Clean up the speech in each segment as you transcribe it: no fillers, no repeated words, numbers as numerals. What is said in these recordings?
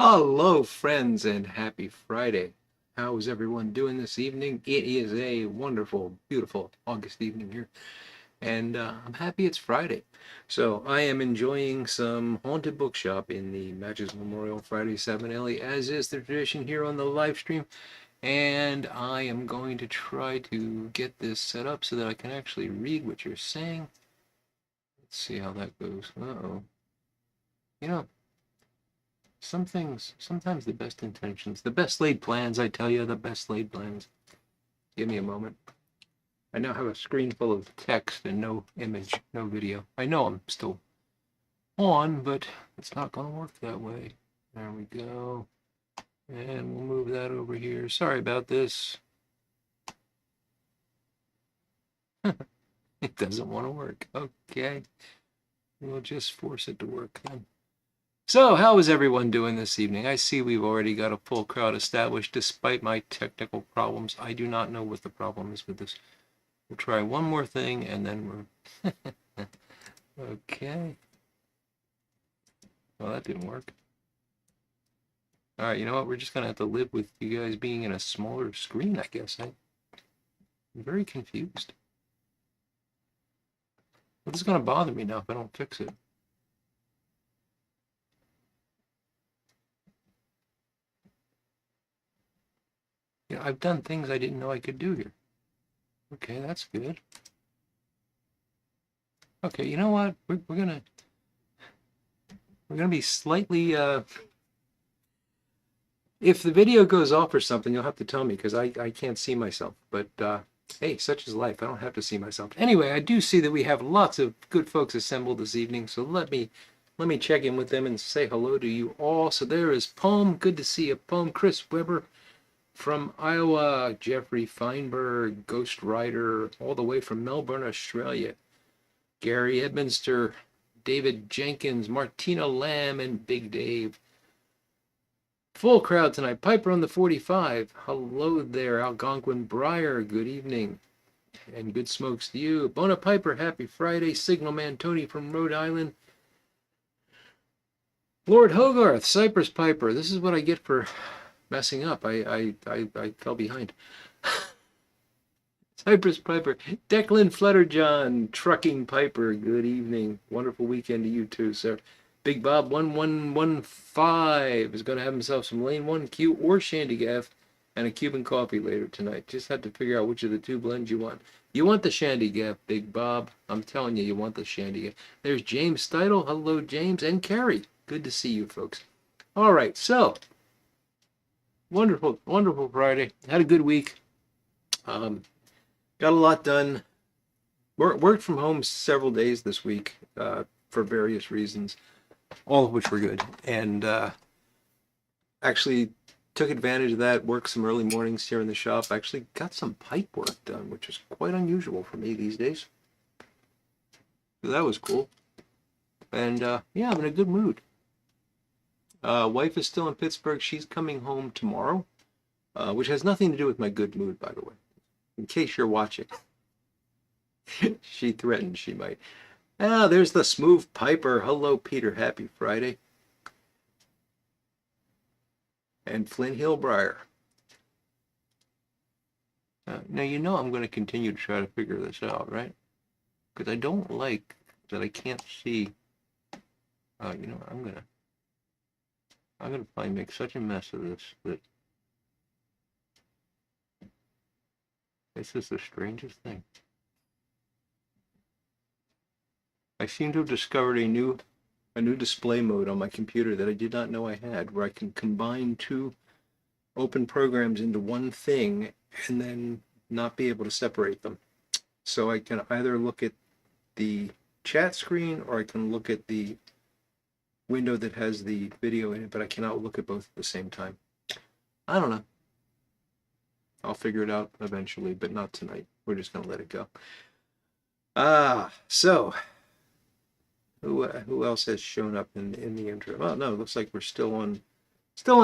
Hello, friends, and happy Friday. How is everyone doing this evening? It is a wonderful, beautiful August evening here, and I'm happy it's Friday. So I am enjoying some Haunted Bookshop in the Matches Memorial Friday 7 Alley, as is the tradition here on the live stream, and I am going to try to get this set up so that I can actually read what you're saying. Let's see how that goes. Uh-oh. You know, some things, sometimes the best intentions, the best laid plans, I tell you, the best laid plans. Give me a moment. I now have a screen full of text and no image, no video. I know I'm still on, but it's not going to work that way. There we go. And we'll move that over here. Sorry about this. It doesn't want to work. Okay. We'll just force it to work then. So, how is everyone doing this evening? I see we've already got a full crowd established despite my technical problems. I do not know what the problem is with this. We'll try one more thing and then we're... Okay. Well, that didn't work. Alright, you know what? We're just going to have to live with you guys being in a smaller screen, I guess. I'm very confused. Well, this is going to bother me now if I don't fix it. You know, I've done things I didn't know I could do here. Okay, that's good. Okay, you know what? We're gonna be slightly if the video goes off or something, you'll have to tell me because I can't see myself. But Hey, such is life. I don't have to see myself. Anyway, I do see that we have lots of good folks assembled this evening, so let me check in with them and say hello to you all. So there is Poem. Good to see you, Poem. Chris Weber from Iowa. Jeffrey Feinberg, Ghost Rider, all the way from Melbourne, Australia. Gary Edminster, David Jenkins, Martina Lamb, and Big Dave. Full crowd tonight. Piper on the 45. Hello there, Algonquin Breyer. Good evening. And good smokes to you. Bona Piper, happy Friday. Signal Man Tony from Rhode Island. Lord Hogarth, Cypress Piper. This is what I get for messing up. I fell behind. Cypress Piper. Declan Flutterjohn, Trucking Piper. Good evening. Wonderful weekend to you too, sir. Big Bob 1115 is going to have himself some Lane 1 Q or Shandy Gaff and a Cuban coffee later tonight. Just have to figure out which of the two blends you want. You want the Shandy Gaff, Big Bob. I'm telling you, you want the Shandy Gaff. There's James Steidle. Hello, James. And Carrie. Good to see you, folks. All right, so wonderful, wonderful Friday. Had a good week. Got a lot done. Worked from home several days this week for various reasons, all of which were good. And actually took advantage of that, worked some early mornings here in the shop. Actually got some pipe work done, which is quite unusual for me these days. So that was cool. And yeah, I'm in a good mood. Wife is still in Pittsburgh. She's coming home tomorrow, which has nothing to do with my good mood, by the way, in case you're watching. She threatened she might. Ah, there's the Smooth Piper. Hello, Peter. Happy Friday. And Flint Hill Briar. Now, you know I'm going to continue to try to figure this out, right? Because I don't like that I can't see. You know, I'm gonna probably make such a mess of this that this is the strangest thing. I seem to have discovered a new display mode on my computer that I did not know I had, where I can combine two open programs into one thing and then not be able to separate them. So I can either look at the chat screen or I can look at the window that has the video in it, but I cannot look at both at the same time. I don't know. I'll figure it out eventually, but not tonight. We're just going to let it go. So who else has shown up in the interim? Oh no, it looks like we're still on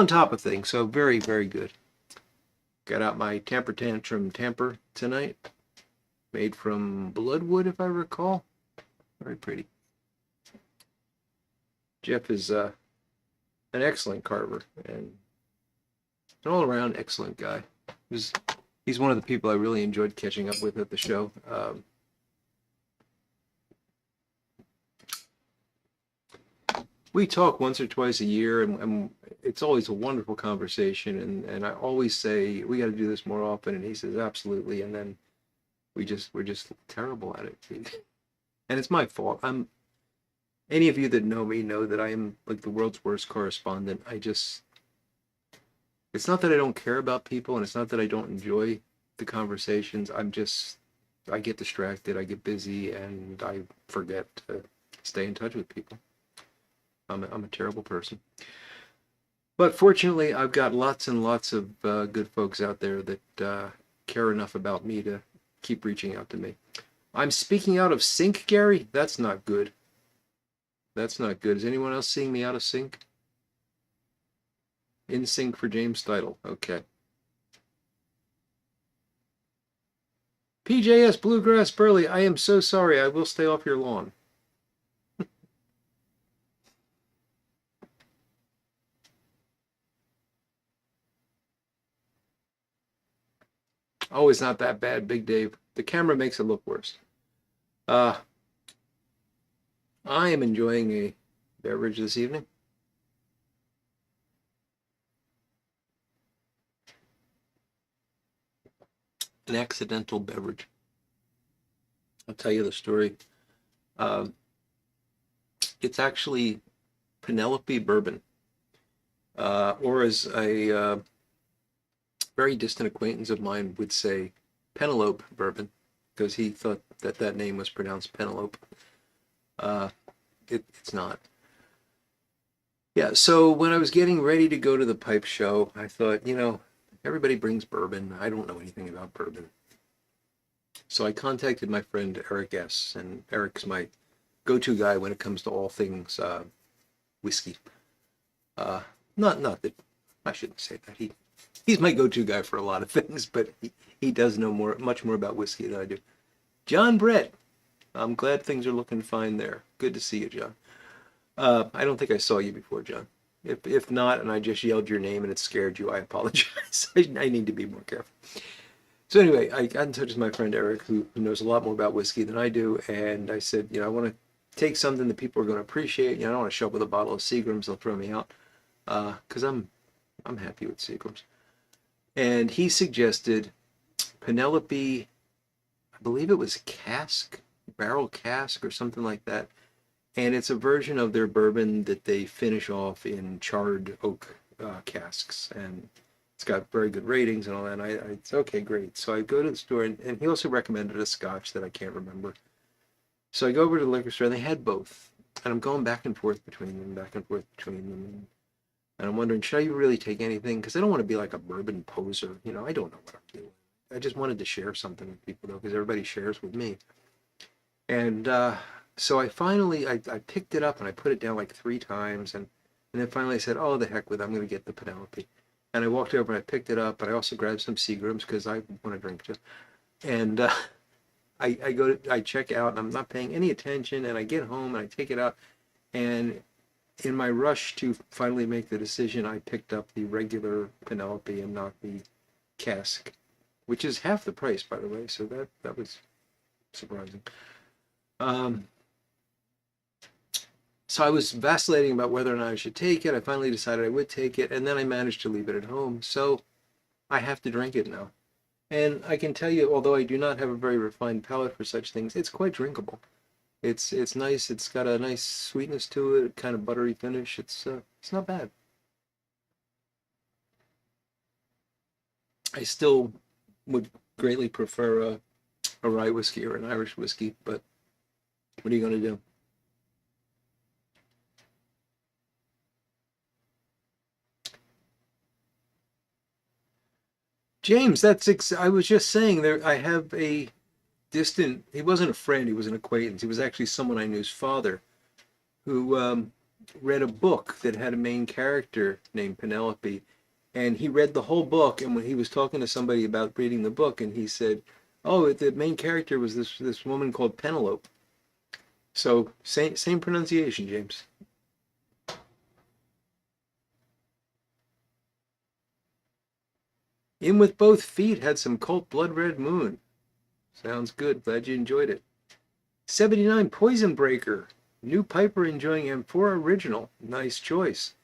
top of things. So very, very good. Got out my Tamper Tantrum tamper tonight, made from bloodwood, if I recall. Very pretty. Jeff is an excellent carver and an all-around excellent guy. He's one of the people I really enjoyed catching up with at the show. We talk once or twice a year, and it's always a wonderful conversation. And I always say we got to do this more often, and he says absolutely. And then we're just terrible at it, and it's my fault. Any of you that know me know that I am like the world's worst correspondent. It's not that I don't care about people, and it's not that I don't enjoy the conversations. I get distracted, I get busy, and I forget to stay in touch with people. I'm a terrible person. But fortunately, I've got lots and lots of good folks out there that care enough about me to keep reaching out to me. I'm speaking out of sync, Gary? That's not good. That's not good. Is anyone else seeing me out of sync? In sync for James Steidle. Okay. PJS Bluegrass Burley, I am so sorry. I will stay off your lawn. Oh, it's not that bad, Big Dave. The camera makes it look worse. I am enjoying a beverage this evening. An accidental beverage. I'll tell you the story. It's actually Penelope Bourbon, or as a very distant acquaintance of mine would say, Penelope bourbon because he thought that that name was pronounced Penelope. Uh, it's not. Yeah, so when I was getting ready to go to the pipe show, I thought, everybody brings bourbon. I don't know anything about bourbon. So I contacted my friend Eric S., and Eric's my go-to guy when it comes to all things whiskey. Uh, not that I shouldn't say that. He's my go-to guy for a lot of things, but he does know much more about whiskey than I do. John Brett. I'm glad things are looking fine there. Good to see you, John. I don't think I saw you before, John. If not, and I just yelled your name and it scared you, I apologize. I need to be more careful. So anyway, I got in touch with my friend Eric, who knows a lot more about whiskey than I do, and I said, I want to take something that people are going to appreciate. I don't want to show up with a bottle of Seagram's; they'll throw me out, because I'm happy with Seagram's. And he suggested Penelope, I believe it was barrel cask or something like that. And it's a version of their bourbon that they finish off in charred oak casks. And it's got very good ratings and all that. And it's okay, great. So I go to the store, and he also recommended a scotch that I can't remember. So I go over to the liquor store, and they had both. And I'm going back and forth between them. And I'm wondering, should I really take anything? Because I don't want to be like a bourbon poser. I don't know what I'm doing. I just wanted to share something with people, though, because everybody shares with me. And so I finally, I picked it up and I put it down like 3 times. And then finally I said, oh, the heck with it. I'm going to get the Penelope. And I walked over and I picked it up. And I also grabbed some Seagram's because I want to drink too. And I check out and I'm not paying any attention. And I get home and I take it out. And in my rush to finally make the decision, I picked up the regular Penelope and not the cask, which is half the price, by the way. So that was surprising. So I was vacillating about whether or not I should take it. I finally decided I would take it, and then I managed to leave it at home. So I have to drink it now. And I can tell you, although I do not have a very refined palate for such things, it's quite drinkable. It's nice. It's got a nice sweetness to it, kind of buttery finish. It's not bad. I still would greatly prefer a rye whiskey or an Irish whiskey, but what are you going to do? James, I was just saying there, I have a he wasn't a friend, he was an acquaintance. He was actually someone I knew's father who read a book that had a main character named Penelope. And he read the whole book, and when he was talking to somebody about reading the book, and he said, oh, the main character was this woman called Penelope. So same pronunciation, James. In with Both Feet had some Cult Blood Red Moon. Sounds good. Glad you enjoyed it. 79 Poison Breaker. New Piper enjoying Amphora Original. Nice choice.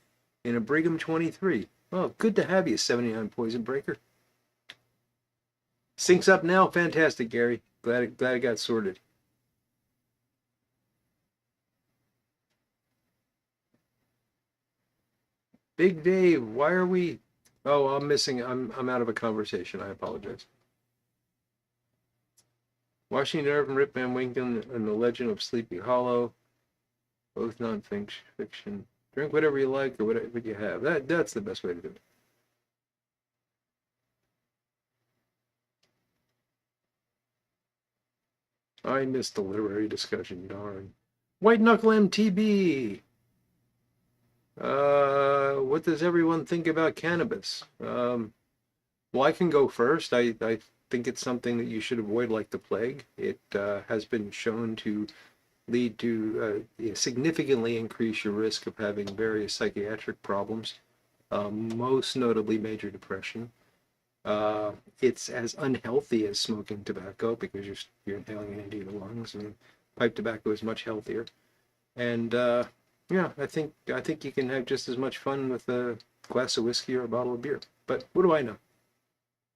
In a Brigham 23. Well, good to have you, 79 Poison Breaker. Syncs up now. Fantastic, Gary. Glad it got sorted. Big Dave, why are we... Oh, I'm out of a conversation. I apologize. Washington Irving, Rip Van Winkle, and The Legend of Sleepy Hollow. Both non-fiction. Drink whatever you like or whatever you have. That's the best way to do it. I missed the literary discussion, darn. White Knuckle MTB. What does everyone think about cannabis? Well, I can go first. I think it's something that you should avoid like the plague. It has been shown to lead to significantly increase your risk of having various psychiatric problems, most notably major depression. It's as unhealthy as smoking tobacco because you're inhaling it into your lungs. I mean, pipe tobacco is much healthier, and yeah, I think you can have just as much fun with a glass of whiskey or a bottle of beer. But what do I know?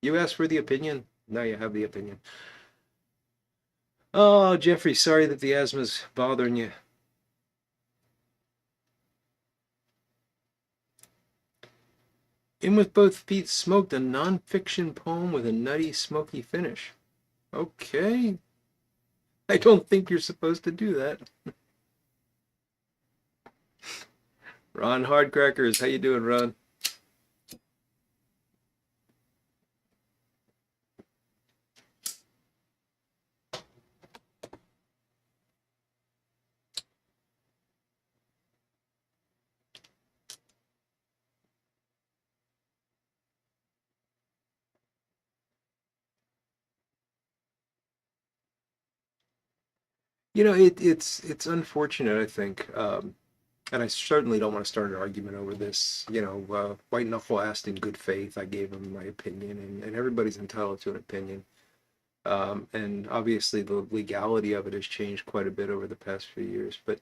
You asked for the opinion. Now you have the opinion. Oh, Jeffrey, sorry that the asthma's bothering you. In with Both Feet smoked a non-fiction poem with a nutty, smoky finish. Okay. I don't think you're supposed to do that. Ron Hardcrackers, how you doing, Ron? It's unfortunate, I think, and I certainly don't want to start an argument over this. White Knuckle asked in good faith. I gave him my opinion, and everybody's entitled to an opinion. And obviously, the legality of it has changed quite a bit over the past few years. But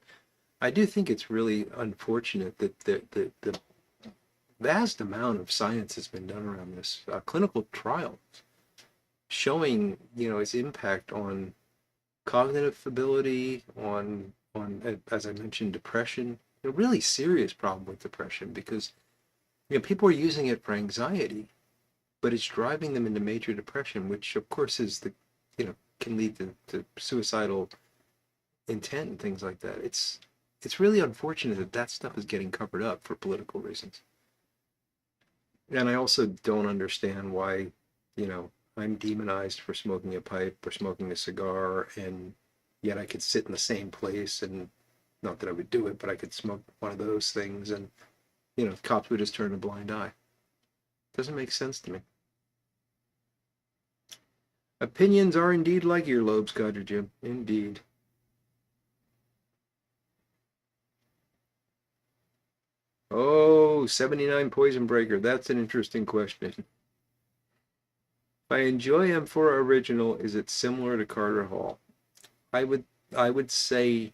I do think it's really unfortunate that the vast amount of science has been done around this clinical trial showing, its impact on cognitive ability, on as I mentioned, depression. A really serious problem with depression because people are using it for anxiety, but it's driving them into major depression, which of course is can lead to suicidal intent and things like that. It's really unfortunate that that stuff is getting covered up for political reasons. And I also don't understand why, I'm demonized for smoking a pipe or smoking a cigar, and yet I could sit in the same place and not that I would do it, but I could smoke one of those things and, cops would just turn a blind eye. Doesn't make sense to me. Opinions are indeed like earlobes, Codger Jim. Indeed. Oh, 79 Poison Breaker. That's an interesting question. If I enjoy M4 Original, is it similar to Carter Hall? I would I would say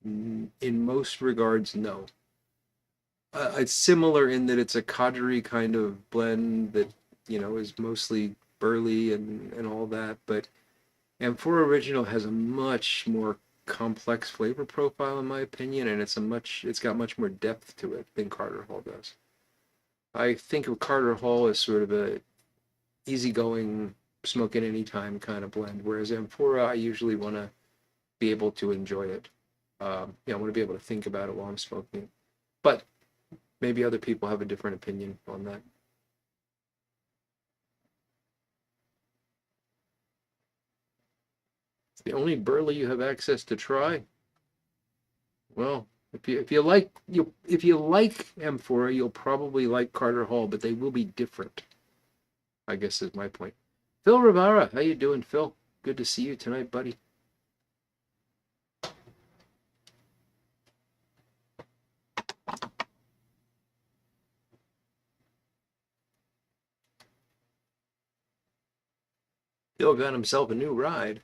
in most regards, no. It's similar in that it's a codgery kind of blend that, is mostly burley and all that, but M4 Original has a much more complex flavor profile in my opinion, and it's got much more depth to it than Carter Hall does. I think of Carter Hall as sort of a easygoing, smoke at any time kind of blend, whereas Amphora I usually want to be able to enjoy it. I want to be able to think about it while I'm smoking it. But maybe other people have a different opinion on that. It's the only burley you have access to try. Well, if you like Amphora, you'll probably like Carter Hall, but they will be different. I guess is my point. Phil Rivera, how you doing, Phil? Good to see you tonight, buddy. Phil got himself a new ride.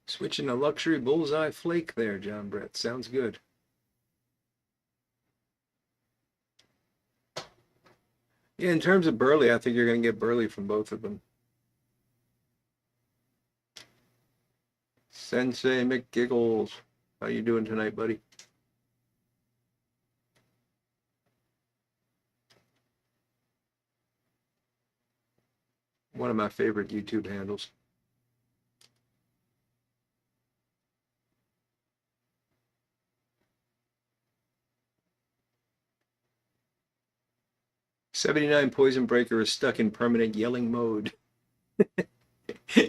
Switching to luxury bullseye flake there, John Brett. Sounds good. Yeah, in terms of burley, I think you're going to get burley from both of them. Sensei McGiggles, how you doing tonight, buddy? One of my favorite YouTube handles. '79 Poison Breaker is stuck in permanent yelling mode.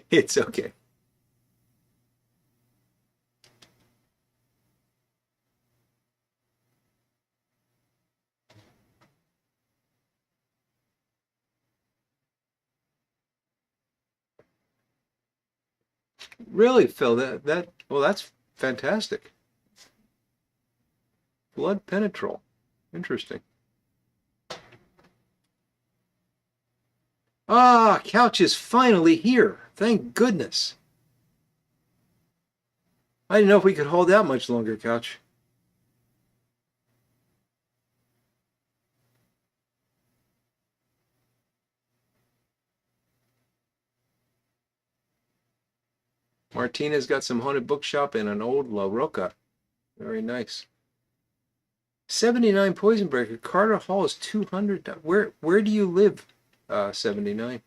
It's okay. Really, Phil? Well, that's fantastic. Blood penetrol. Interesting. Ah, couch is finally here. Thank goodness. I didn't know if we could hold out much longer, couch. Martina's got some haunted bookshop and an old La Roca. Very nice. 79 Poison Breaker. Carter Hall is 200. Where do you live? 79.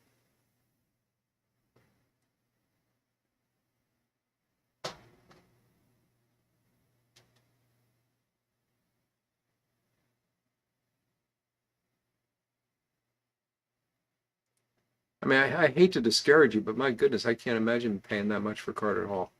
I mean, I hate to discourage you, but my goodness, I can't imagine paying that much for Carter Hall.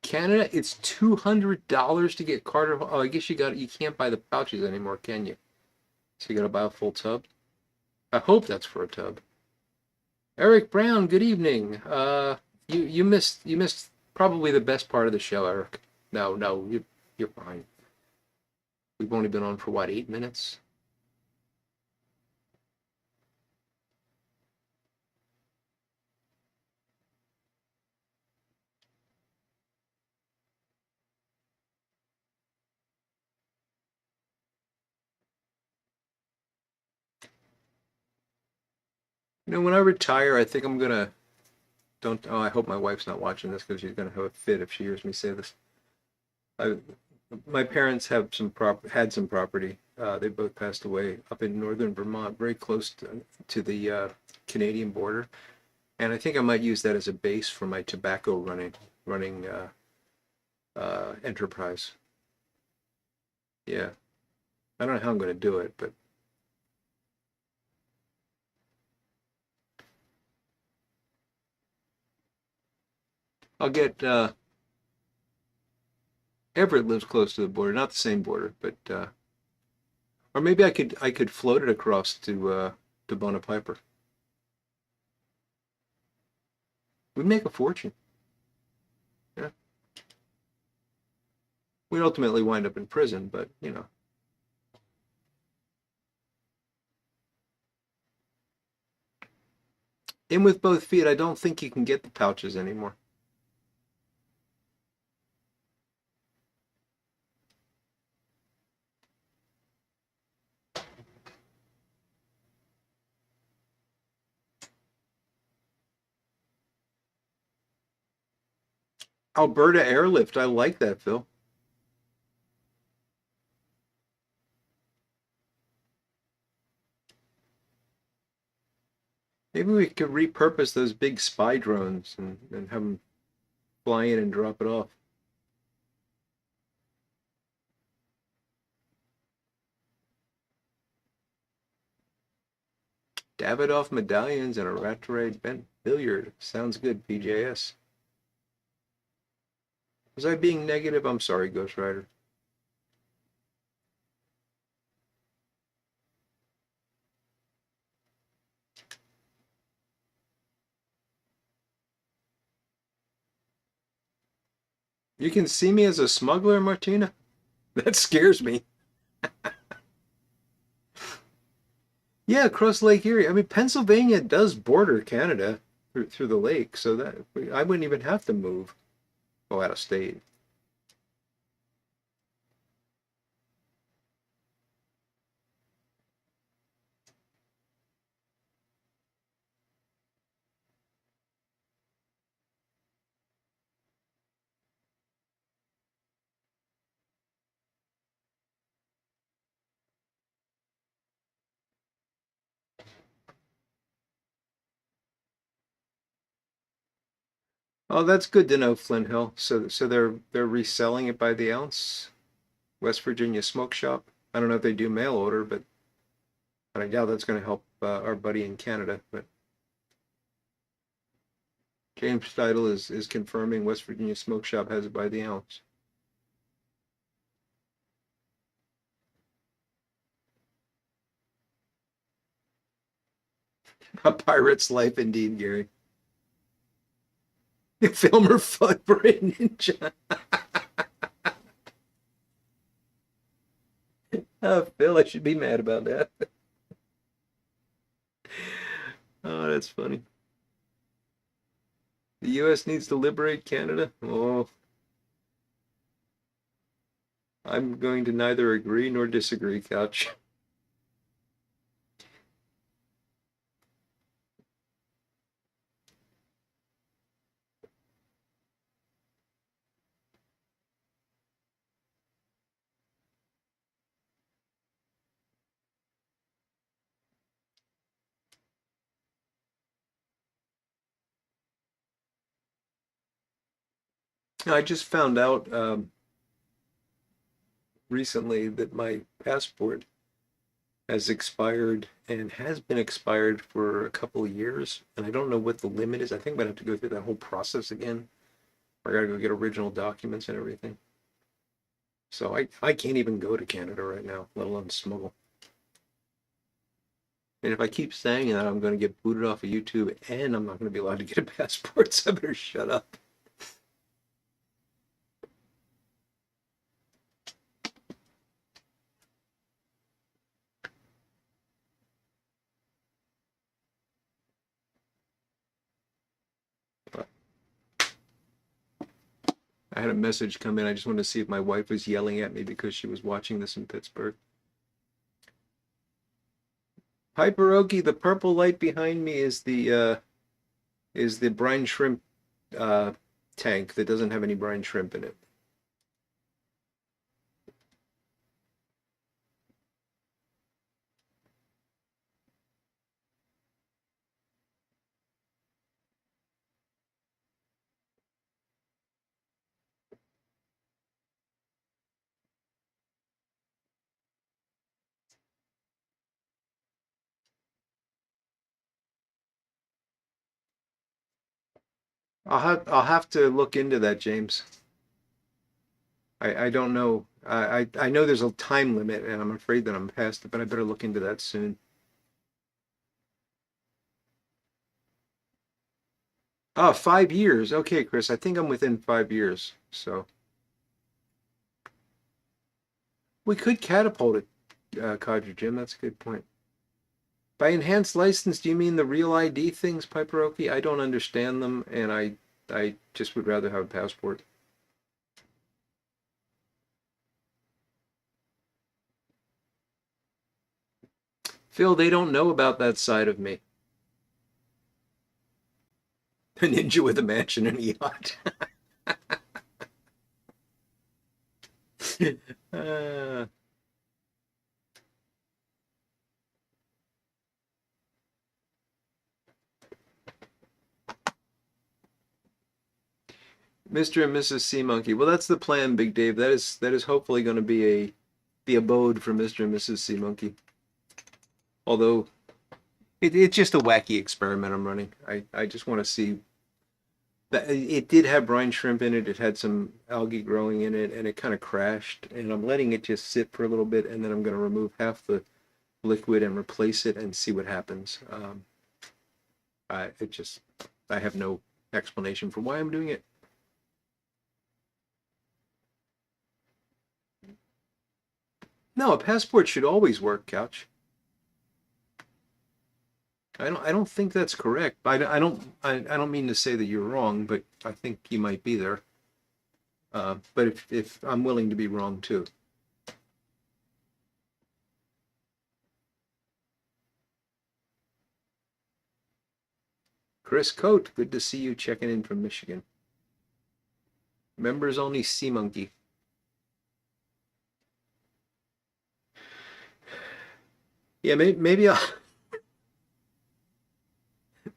Canada, it's $200 to get Carter Hall. Oh, I guess you can't buy the pouches anymore, can you? So you gotta buy a full tub. I hope that's for a tub. Eric Brown, good evening. You missed probably the best part of the show, Eric. No, you're fine. We've only been on for what, 8 minutes? When I retire, I think I'm gonna don't. Oh, I hope my wife's not watching this because she's gonna have a fit if she hears me say this. I, my parents had some property. They both passed away up in northern Vermont, very close to the Canadian border, and I think I might use that as a base for my tobacco running enterprise. Yeah, I don't know how I'm going to do it, but I'll get. Everett lives close to the border, not the same border, but or maybe I could float it across to Bona Piper. We'd make a fortune. Yeah, we'd ultimately wind up in prison, but in with both feet. I don't think you can get the pouches anymore. Alberta Airlift, I like that, Phil. Maybe we could repurpose those big spy drones and have them fly in and drop it off. Davidoff medallions and a Rattray bent billiard. Sounds good, PJS. Was I being negative? I'm sorry, Ghost Rider. You can see me as a smuggler, Martina? That scares me. Yeah, across Lake Erie. I mean, Pennsylvania does border Canada through the lake, so that I wouldn't even have to move. Oh, out of state. Oh, that's good to know, Flint Hill. So they're reselling it by the ounce. West Virginia Smoke Shop. I don't know if they do mail order, but I doubt that's going to help our buddy in Canada. But James Steidel is confirming West Virginia Smoke Shop has it by the ounce. A pirate's life indeed, Gary. Filmer fuck Brain Ninja. Oh, Phil, I should be mad about that. Oh, that's funny. The U.S. needs to liberate Canada. Oh, I'm going to neither agree nor disagree, Couch. I just found out recently that my passport has expired and has been expired for a couple of years, and I don't know what the limit is. I think I'm gonna have to go through that whole process again. I gotta go get original documents and everything. So I can't even go to Canada right now, let alone smuggle. And if I keep saying that, I'm gonna get booted off of YouTube, and I'm not gonna be allowed to get a passport. So I better shut up. I had a message come in. I just wanted to see if my wife was yelling at me because she was watching this in Pittsburgh. Piper Okie, the purple light behind me is the brine shrimp uh, tank that doesn't have any brine shrimp in it. I'll have to look into that, James. I don't know. I know there's a time limit, and I'm afraid that I'm past it, but I better look into that soon. Oh, 5 years. Okay, Chris. I think I'm within 5 years. So we could catapult it, Codger Jim. That's a good point. By enhanced license, do you mean the real ID things, Piperoki? I don't understand them, and I just would rather have a passport. Phil, they don't know about that side of me. A ninja with a mansion and a yacht. uh, Mr. and Mrs. Sea Monkey. Well, that's the plan, Big Dave. That is hopefully going to be the abode for Mr. and Mrs. Sea Monkey. Although it's just a wacky experiment I'm running. I just want to see that it did have brine shrimp in it. It had some algae growing in it, and it kind of crashed. And I'm letting it just sit for a little bit, and then I'm going to remove half the liquid and replace it and see what happens. I have no explanation for why I'm doing it. No, a passport should always work, Couch. I don't think that's correct. I don't mean to say that you're wrong, but I think you might be there. But if I'm willing to be wrong too. Chris Coate, good to see you checking in from Michigan. Members only Sea Monkey. Yeah, maybe I'll.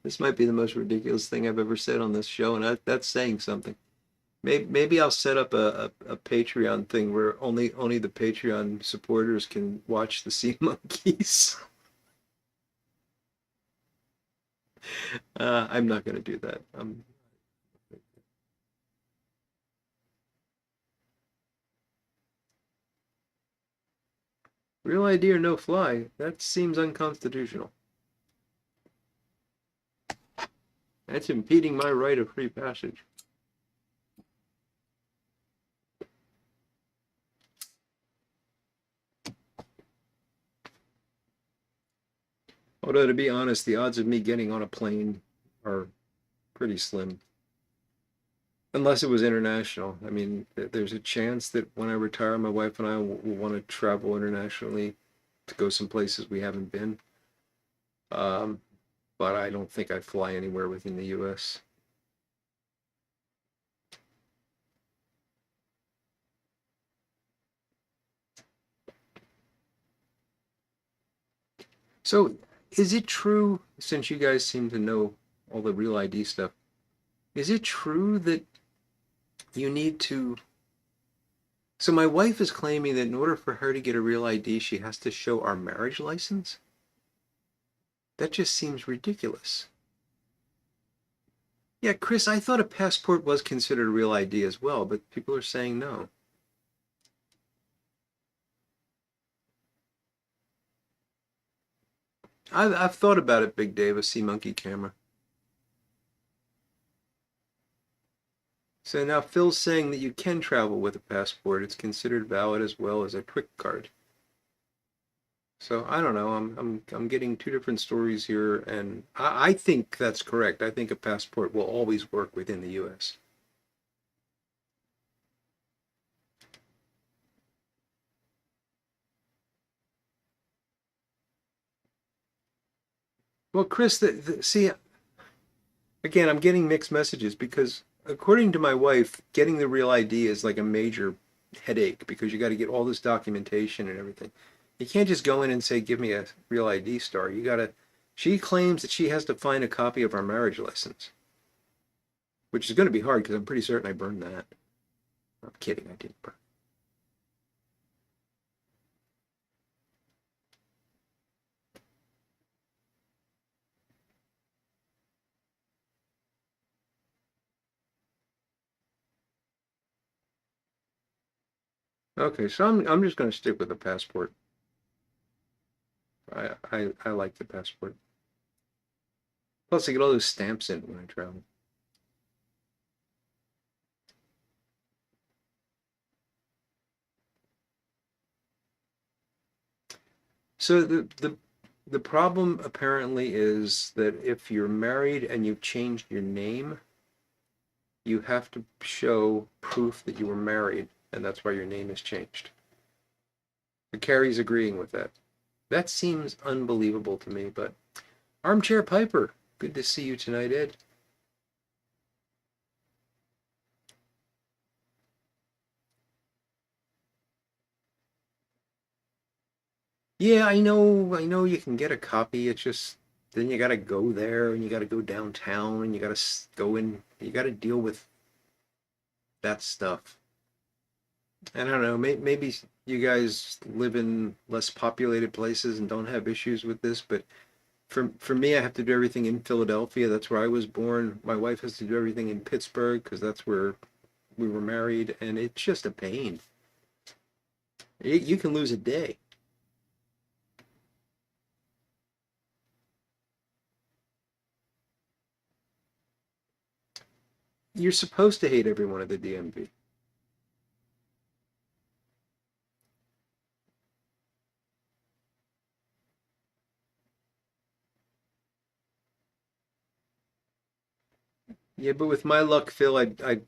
This might be the most ridiculous thing I've ever said on this show, and that's saying something. Maybe I'll set up a Patreon thing where only the Patreon supporters can watch the Sea Monkeys. I'm not going to do that. Real ID or no fly? That seems unconstitutional. That's impeding my right of free passage. Although, to be honest, the odds of me getting on a plane are pretty slim. Unless it was international. I mean, there's a chance that when I retire, my wife and I will want to travel internationally to go some places we haven't been. Um, but I don't think I'd fly anywhere within the US. So, is it true, since you guys seem to know all the real ID stuff, is it true that you need to. So my wife is claiming that in order for her to get a real ID, she has to show our marriage license. That just seems ridiculous. Yeah, Chris, I thought a passport was considered a real ID as well, but people are saying no. I've thought about it, Big Dave, a Sea Monkey camera. So now Phil's saying that you can travel with a passport. It's considered valid as well as a quick card. So I don't know. I'm getting two different stories here, and I think that's correct. I think a passport will always work within the U.S. Well, Chris, see, again, I'm getting mixed messages because according to my wife, getting the real ID is like a major headache because you got to get all this documentation and everything. You can't just go in and say, "Give me a real ID star." You got to. She claims that she has to find a copy of our marriage license, which is going to be hard because I'm pretty certain I burned that. I'm kidding, I didn't burn. Okay, so I'm just going to stick with the passport. I like the passport. Plus, I get all those stamps in when I travel. So the problem apparently is that if you're married and you've changed your name, you have to show proof that you were married, and that's why your name is changed. But Carrie's agreeing with that. That seems unbelievable to me, but Armchair Piper, good to see you tonight, Ed. Yeah, I know you can get a copy. It's just then you got to go there and you got to go downtown and you got to go in, you got to deal with that stuff. I don't know, maybe you guys live in less populated places and don't have issues with this, but for me, I have to do everything in Philadelphia. That's where I was born. My wife has to do everything in Pittsburgh because that's where we were married, and it's just a pain. You can lose a day. You're supposed to hate everyone at the DMV. Yeah, but with my luck, Phil, I'd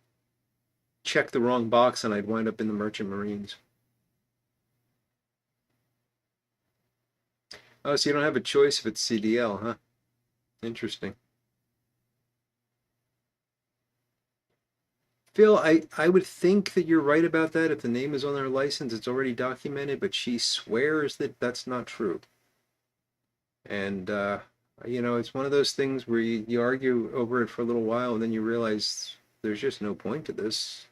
check the wrong box and I'd wind up in the Merchant Marines. Oh, so you don't have a choice if it's CDL, huh? Interesting. Phil, I would think that you're right about that. If the name is on their license, it's already documented, but she swears that that's not true. And it's one of those things where you argue over it for a little while and then you realize there's just no point to this.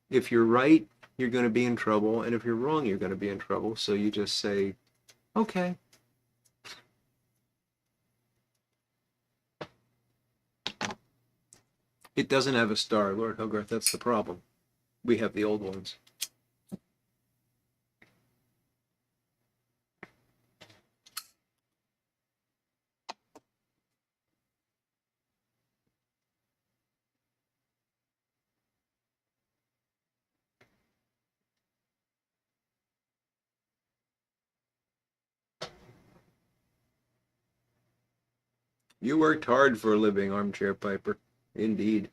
If you're right, you're going to be in trouble, and if you're wrong, you're going to be in trouble. So you just say, okay. It doesn't have a star, Lord Hogarth. That's the problem. We have the old ones. You worked hard for a living, Armchair Piper. Indeed.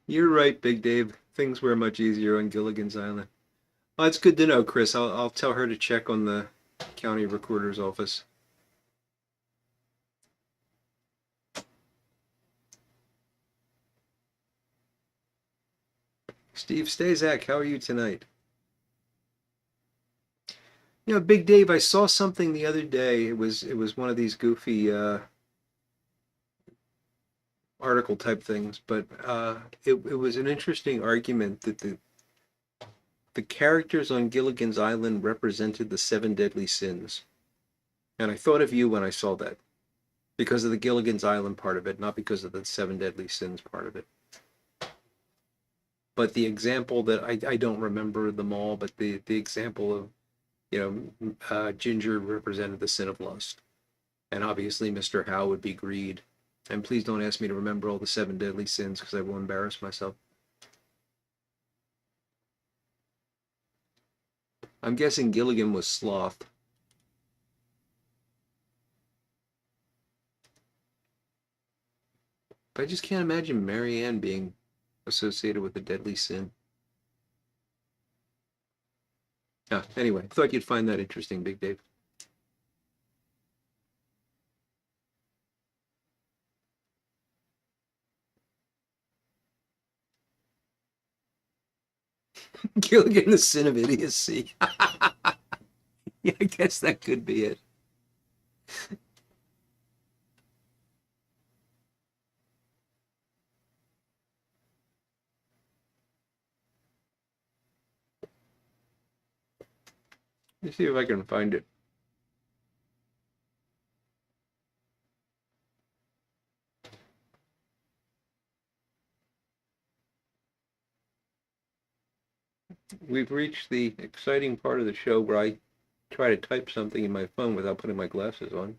You're right, Big Dave. Things were much easier on Gilligan's Island. Well, that's good to know, Chris. I'll tell her to check on the county recorder's office. Steve Stazak, how are you tonight? You know, Big Dave, I saw something the other day. It was one of these goofy article type things, but it was an interesting argument that the characters on Gilligan's Island represented the seven deadly sins. And I thought of you when I saw that, because of the Gilligan's Island part of it, not because of the seven deadly sins part of it. But the example that I don't remember them all, but the example of, you know, Ginger represented the sin of lust. And obviously Mr. Howe would be greed. And please don't ask me to remember all the seven deadly sins because I will embarrass myself. I'm guessing Gilligan was sloth. But I just can't imagine Marianne being associated with a deadly sin. Anyway, thought you'd find that interesting, Big Dave. Gilligan, the sin of idiocy. Yeah, I guess that could be it. Let me see if I can find it. We've reached the exciting part of the show where I try to type something in my phone without putting my glasses on.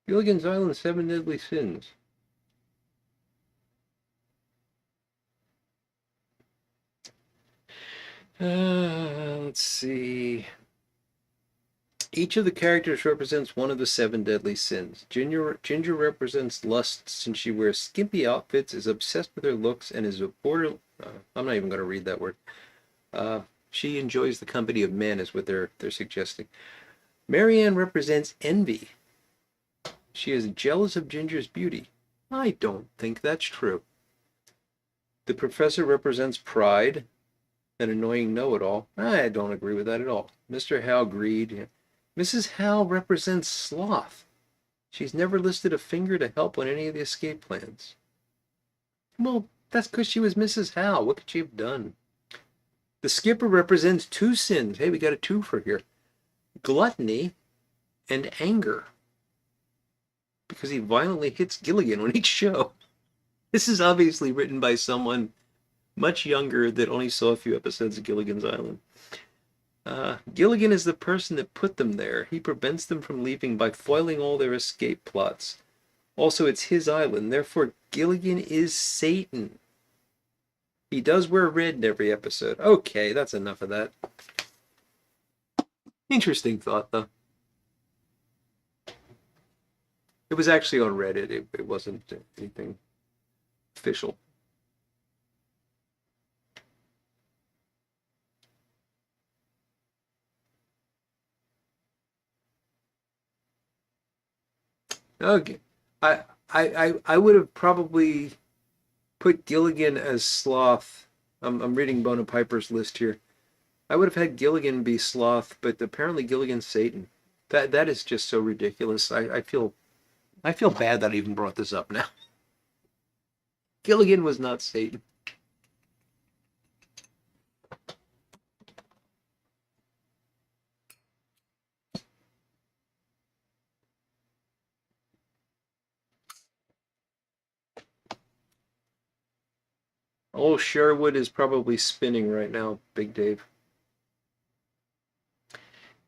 Gilligan's Island, Seven Deadly Sins. Let's see. Each of the characters represents one of the seven deadly sins. Ginger represents lust since she wears skimpy outfits, is obsessed with her looks, and is a border... I'm not even going to read that word. She enjoys the company of men, is what they're suggesting. Marianne represents envy. She is jealous of Ginger's beauty. I don't think that's true. The professor represents pride, an annoying know-it-all. I don't agree with that at all. Mr. Howe, greed. Mrs. Howe represents sloth. She's never listed a finger to help on any of the escape plans. Well, that's because she was Mrs. Howe. What could she have done? The skipper represents two sins. Hey, we got a twofer here. Gluttony and anger. Because he violently hits Gilligan on each show. This is obviously written by someone much younger that only saw a few episodes of Gilligan's Island. Gilligan is the person that put them there. He prevents them from leaving by foiling all their escape plots. Also, it's his island. Therefore, Gilligan is Satan. He does wear red in every episode. Okay, that's enough of that. Interesting thought, though. It was actually on Reddit. It wasn't anything official. Okay. I would have probably put Gilligan as sloth. I'm reading Bona Piper's list here. I would have had Gilligan be sloth, but apparently Gilligan's Satan. That is just so ridiculous. I feel bad that I even brought this up now. Gilligan was not Satan. Old Sherwood is probably spinning right now, Big Dave.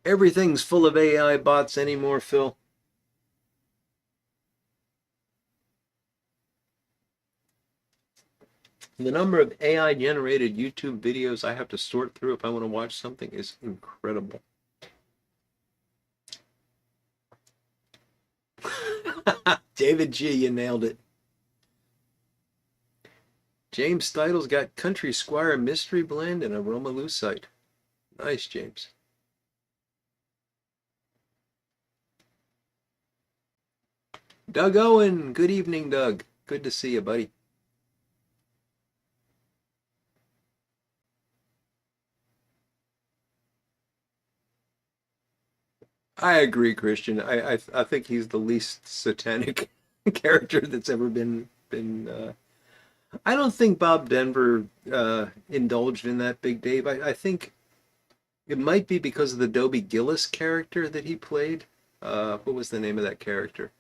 Everything's full of AI bots anymore, Phil. The number of AI generated YouTube videos I have to sort through if I want to watch something is incredible. David G, you nailed it. James Stidle's got Country Squire Mystery Blend and Aroma Lucite. Nice, James. Doug Owen, good evening, Doug. Good to see you, buddy. I agree, Christian. I think he's the least satanic character that's ever been. I don't think Bob Denver indulged in that, Big Dave. I think it might be because of the Dobie Gillis character that he played. What was the name of that character?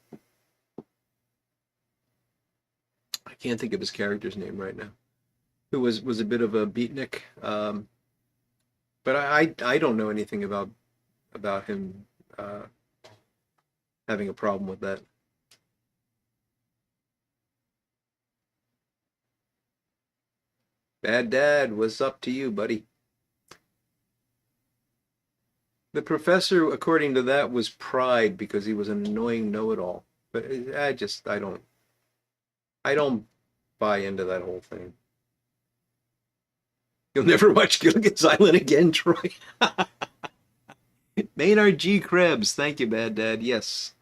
I can't think of his character's name right now. Who was a bit of a beatnik. But I don't know anything about him having a problem with that. Bad Dad, what's up to you, buddy? The professor, according to that, was pride because he was an annoying know-it-all. But I don't buy into that whole thing. You'll never watch Gilligan's Island again, Troy. Maynard G. Krebs, thank you, Bad Dad. Yes.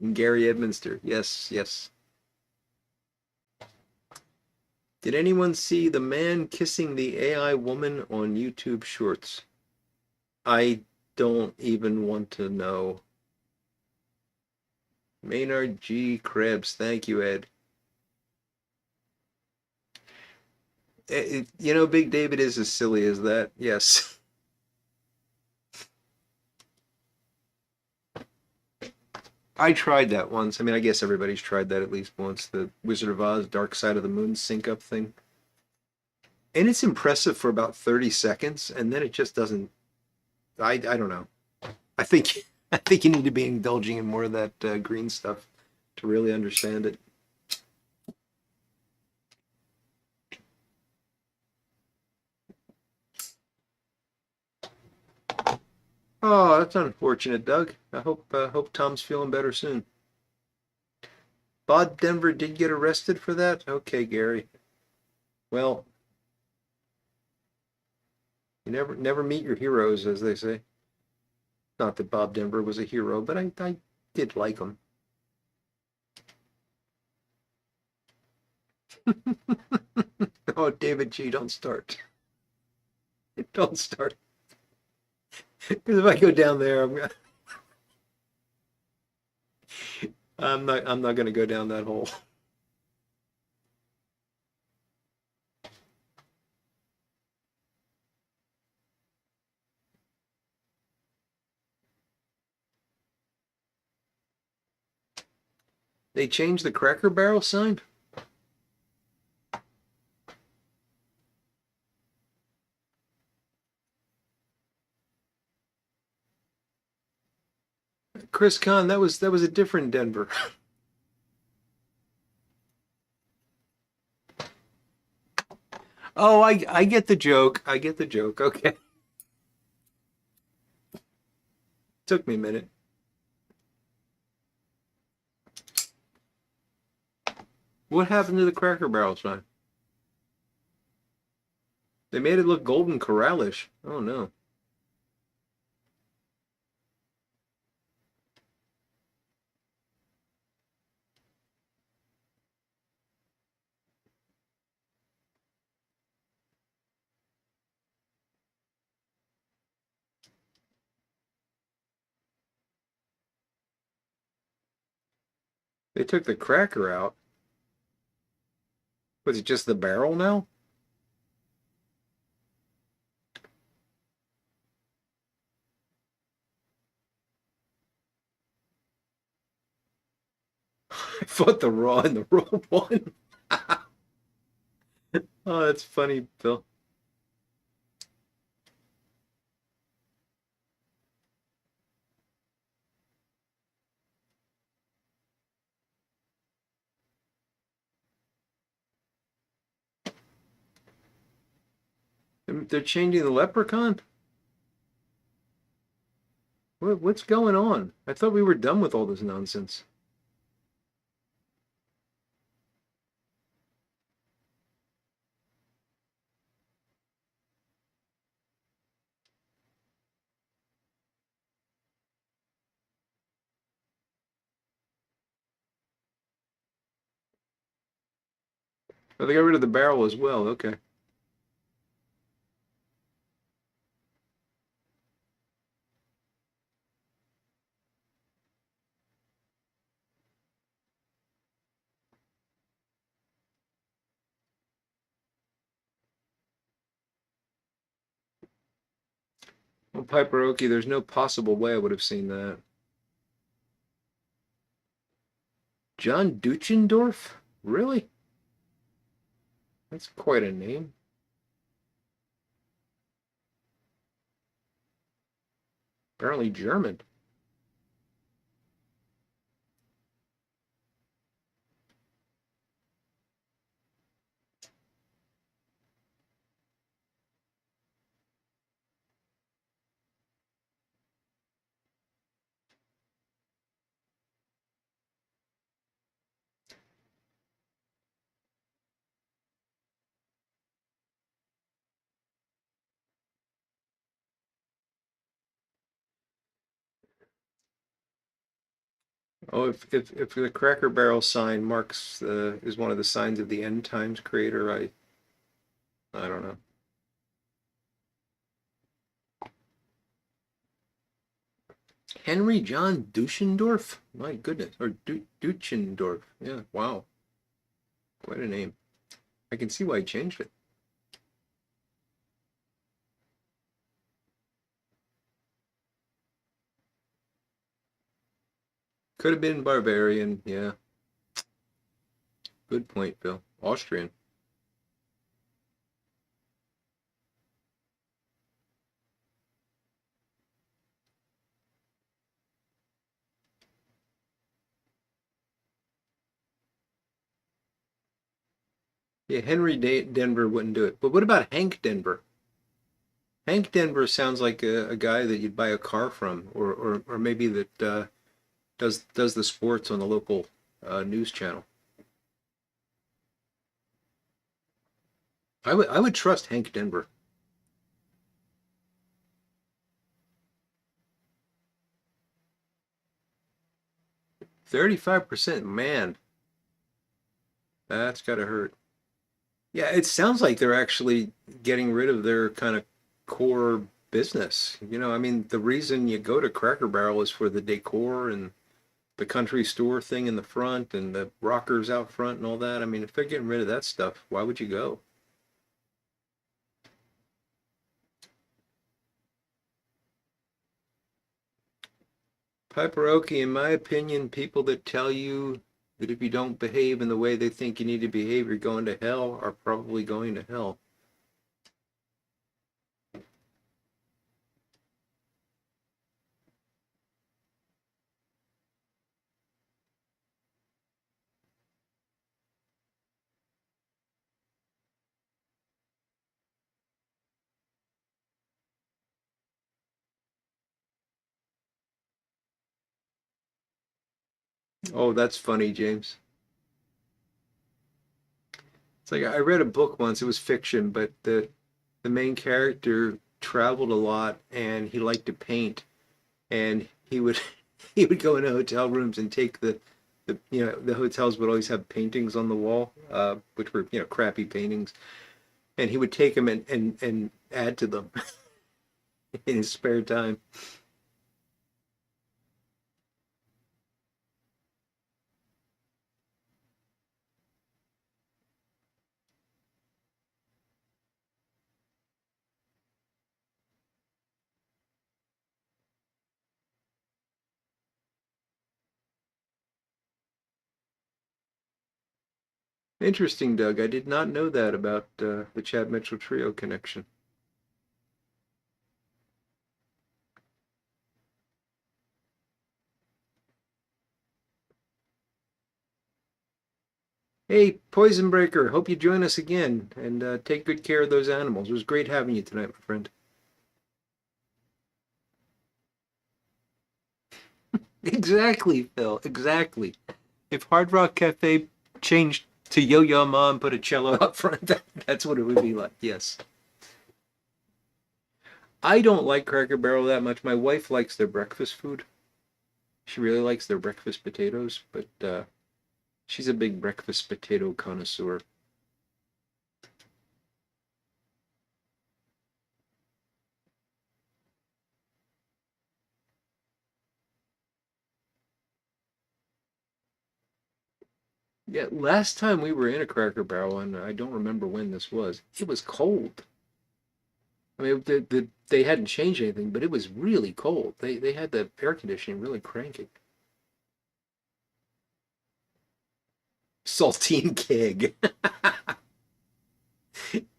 And Gary Edminster. Yes, yes. Did anyone see the man kissing the AI woman on YouTube Shorts? I don't even want to know. Maynard G. Krebs, thank you, Ed. Big David is as silly as that. Yes. I tried that once. I mean, I guess everybody's tried that at least once. The Wizard of Oz Dark Side of the Moon sync up thing. And it's impressive for about 30 seconds, and then it just doesn't. I don't know. I think you need to be indulging in more of that green stuff to really understand it. Oh, that's unfortunate, Doug. I hope Tom's feeling better soon. Bob Denver did get arrested for that? Okay, Gary. Well, you never meet your heroes, as they say. Not that Bob Denver was a hero, but I did like him. Oh, David G, don't start. Don't start. Because if I go down there, I'm not going to go down that hole. They changed the Cracker Barrel sign? Chris Kahn, that was a different Denver. Oh, I get the joke. I get the joke. Okay. Took me a minute. What happened to the Cracker Barrel sign? They made it look Golden Corral-ish. Oh no. They took the cracker out. Was it just the barrel now? I fought the raw and the raw one. Oh, that's funny, Bill. They're changing the leprechaun? What's going on? I thought we were done with all this nonsense. Oh, they got rid of the barrel as well. Okay. Well, Piper Okie, there's no possible way I would have seen that. John Duchendorf? Really? That's quite a name. Apparently German. Oh, if the Cracker Barrel sign marks is one of the signs of the end times creator, I don't know. Henry John Duchendorf? My goodness. Or Duchendorf. Yeah, wow. Quite a name. I can see why he changed it. Could have been Bavarian. Yeah, good point, Bill. Austrian. Yeah, Henry Denver wouldn't do it. But what about Hank Denver? Hank Denver sounds like a guy that you'd buy a car from, or maybe that does the sports on the local news channel. I would trust Hank Denver. 35%, man, that's gotta hurt. Yeah, it sounds like they're actually getting rid of their kind of core business. I mean, the reason you go to Cracker Barrel is for the decor and the country store thing in the front and the rockers out front and all that. I mean, if they're getting rid of that stuff, why would you go? Piperoki, in my opinion, people that tell you that if you don't behave in the way they think you need to behave, you're going to hell, are probably going to hell. Oh, that's funny, James. It's like I read a book once, it was fiction, but the main character traveled a lot and he liked to paint and he would he would go into hotel rooms and take the hotels would always have paintings on the wall, which were crappy paintings, and he would take them and add to them in his spare time. Interesting, Doug. I did not know that about the Chad Mitchell Trio connection. Hey, Poison Breaker, hope you join us again and take good care of those animals. It was great having you tonight, my friend. Exactly, Phil. Exactly. If Hard Rock Cafe changed to Yo Yo Ma and put a cello up front, that's what it would be like. Yes. I don't like Cracker Barrel that much. My wife likes their breakfast food. She really likes their breakfast potatoes, but she's a big breakfast potato connoisseur. Yeah, last time we were in a Cracker Barrel, and I don't remember when this was, it was cold. I mean, they hadn't changed anything, but it was really cold. They had the air conditioning really cranking. Saltine keg.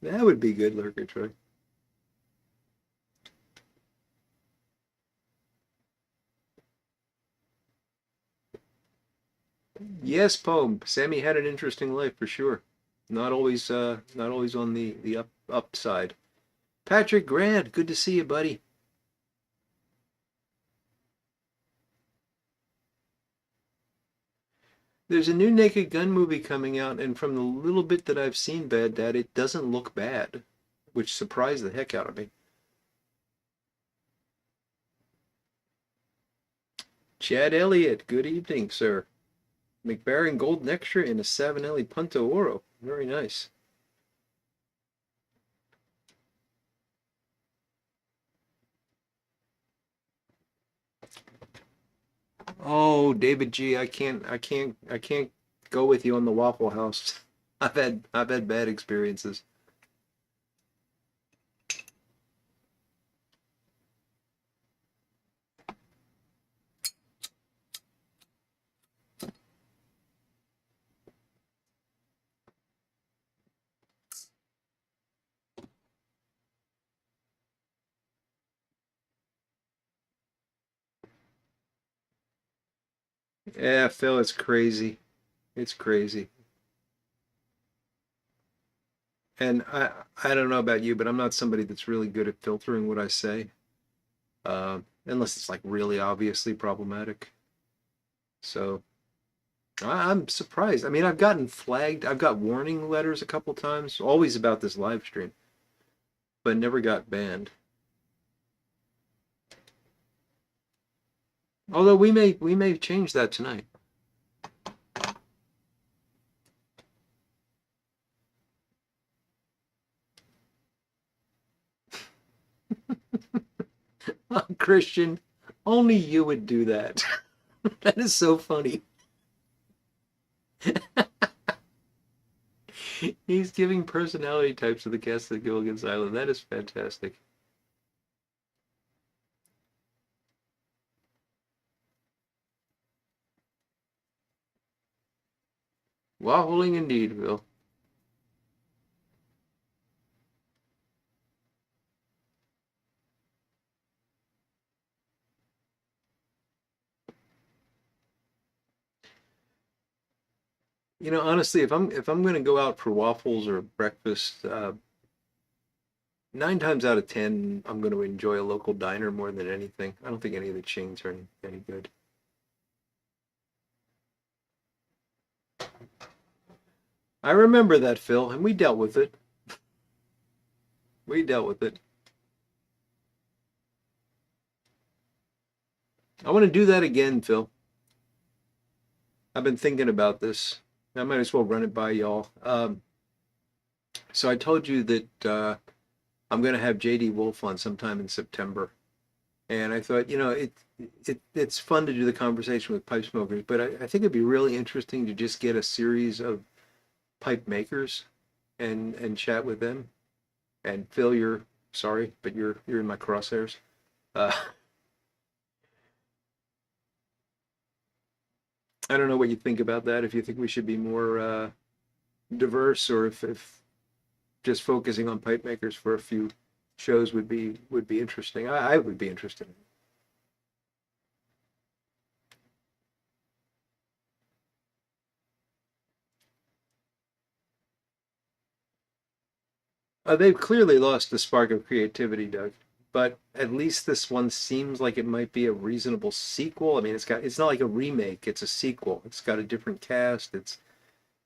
That would be good, Lurker Troy. Yes, poem. Sammy had an interesting life for sure. Not always on the upside. Patrick Grant, good to see you, buddy. There's a new Naked Gun movie coming out, and from the little bit that I've seen, Bad Dad, it doesn't look bad, which surprised the heck out of me. Chad Elliott, good evening, sir. McBaron Golden Extra in a Savinelli Punto Oro. Very nice. Oh, David G, I can't go with you on the Waffle House. I've had bad experiences. Yeah, Phil, it's crazy. It's crazy. And I don't know about you, but I'm not somebody that's really good at filtering what I say, unless it's like really obviously problematic. So I'm surprised. I mean, I've gotten flagged. I've got warning letters a couple times, always about this live stream, but never got banned. Although we may change that tonight. Christian, only you would do that. That is so funny. He's giving personality types to the cast of Gilligan's Island. That is fantastic. Waffling indeed, Will. You know, honestly, if I'm going to go out for waffles or breakfast, 9 times out of 10, I'm going to enjoy a local diner more than anything. I don't think any of the chains are any good. I remember that, Phil, and we dealt with it. We dealt with it. I want to do that again, Phil. I've been thinking about this. I might as well run it by y'all. So I told you that I'm going to have JD Wolf on sometime in September. And I thought, you know, it's fun to do the conversation with pipe smokers, but I think it'd be really interesting to just get a series of pipe makers and chat with them. And Phil, you're sorry, but you're in my crosshairs. Uh, I don't know what you think about that. If you think we should be more diverse, or if just focusing on pipe makers for a few shows would be interesting. I would be interested. They've clearly lost the spark of creativity, Doug. But at least this one seems like it might be a reasonable sequel. I mean, it's not like a remake; it's a sequel. It's got a different cast. It's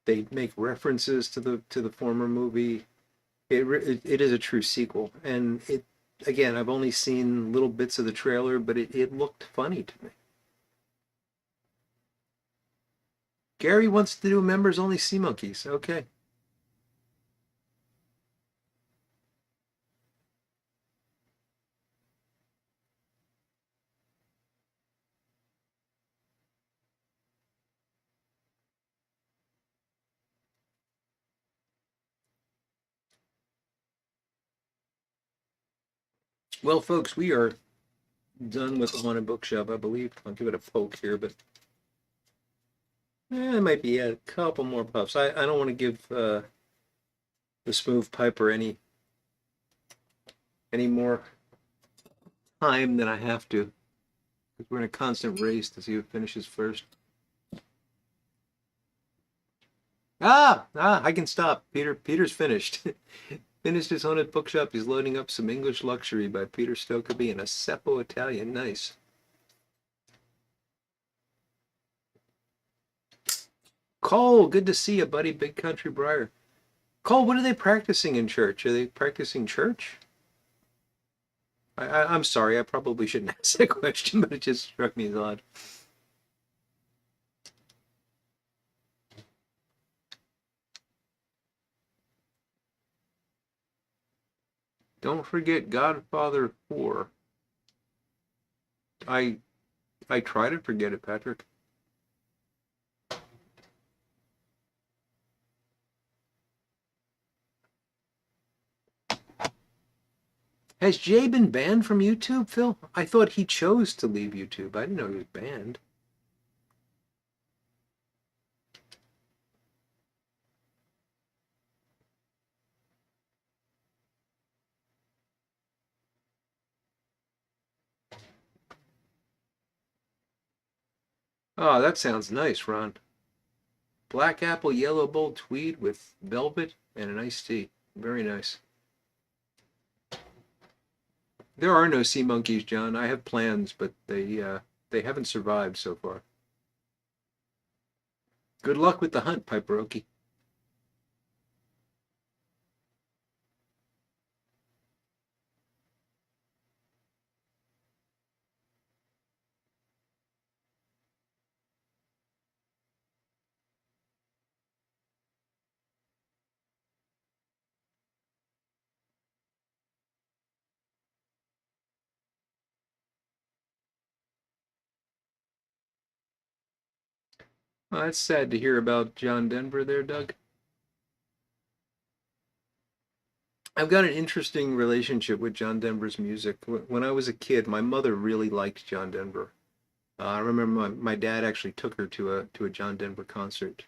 they make references to the former movie. It is a true sequel, and it again, I've only seen little bits of the trailer, but it looked funny to me. Gary wants to do members only Sea Monkeys. Okay. Well, folks, we are done with the haunted bookshelf, I believe. I'll give it a poke here, but it might be a couple more puffs. I don't want to give the smooth piper any more time than I have to, because we're in a constant race to see who finishes first. I can stop. Peter's finished. Finished his haunted bookshop. He's loading up some English Luxury by Peter Stokeby and a Seppo Italian. Nice. Cole, good to see you, buddy. Big Country Briar. Cole, what are they practicing in church? Are they practicing church? I'm sorry, I probably shouldn't ask that question, but it just struck me as odd. Don't forget Godfather 4. I I try to forget it, Patrick. Has Jay been banned from YouTube, Phil? I thought he chose to leave YouTube. I didn't know he was banned. Oh, that sounds nice, Ron. Black apple, yellow bold tweed with velvet and an iced tea. Very nice. There are no sea monkeys, John. I have plans, but they haven't survived so far. Good luck with the hunt, Piperoki. Well, that's sad to hear about John Denver there, Doug. I've got an interesting relationship with John Denver's music. When I was a kid, my mother really liked John Denver. I remember my dad actually took her to a John Denver concert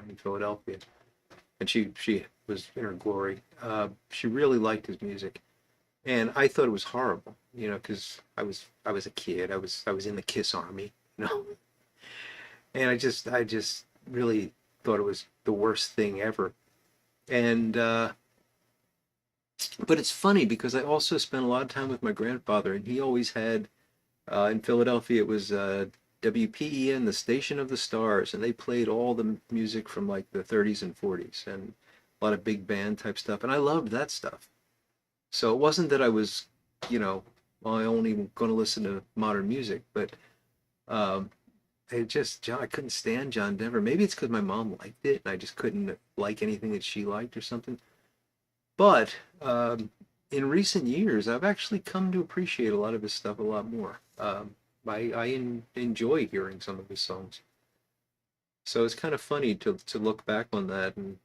in Philadelphia, and she was in her glory. She really liked his music, and I thought it was horrible, because I was a kid. I was in the Kiss Army, and I just really thought it was the worst thing ever. And but it's funny because I also spent a lot of time with my grandfather, and he always had in Philadelphia it was WPEN, the Station of the Stars, and they played all the music from like the 30s and 40s and a lot of big band type stuff, and I loved that stuff. So it wasn't that I was, you know, well, I only going to listen to modern music, but um, I couldn't stand John Denver. Maybe it's because my mom liked it, and I just couldn't like anything that she liked or something. But in recent years, I've actually come to appreciate a lot of his stuff a lot more. I enjoy hearing some of his songs. So it's kind of funny to look back on that, and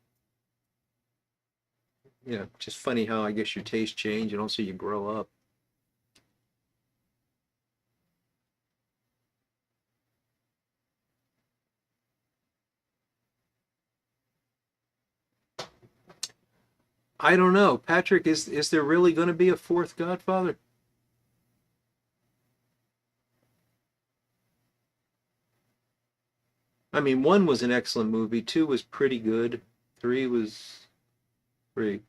just funny how I guess your taste change and also you grow up. I don't know, Patrick. Is there really going to be a fourth Godfather? I mean, one was an excellent movie. Two was pretty good. Three was great.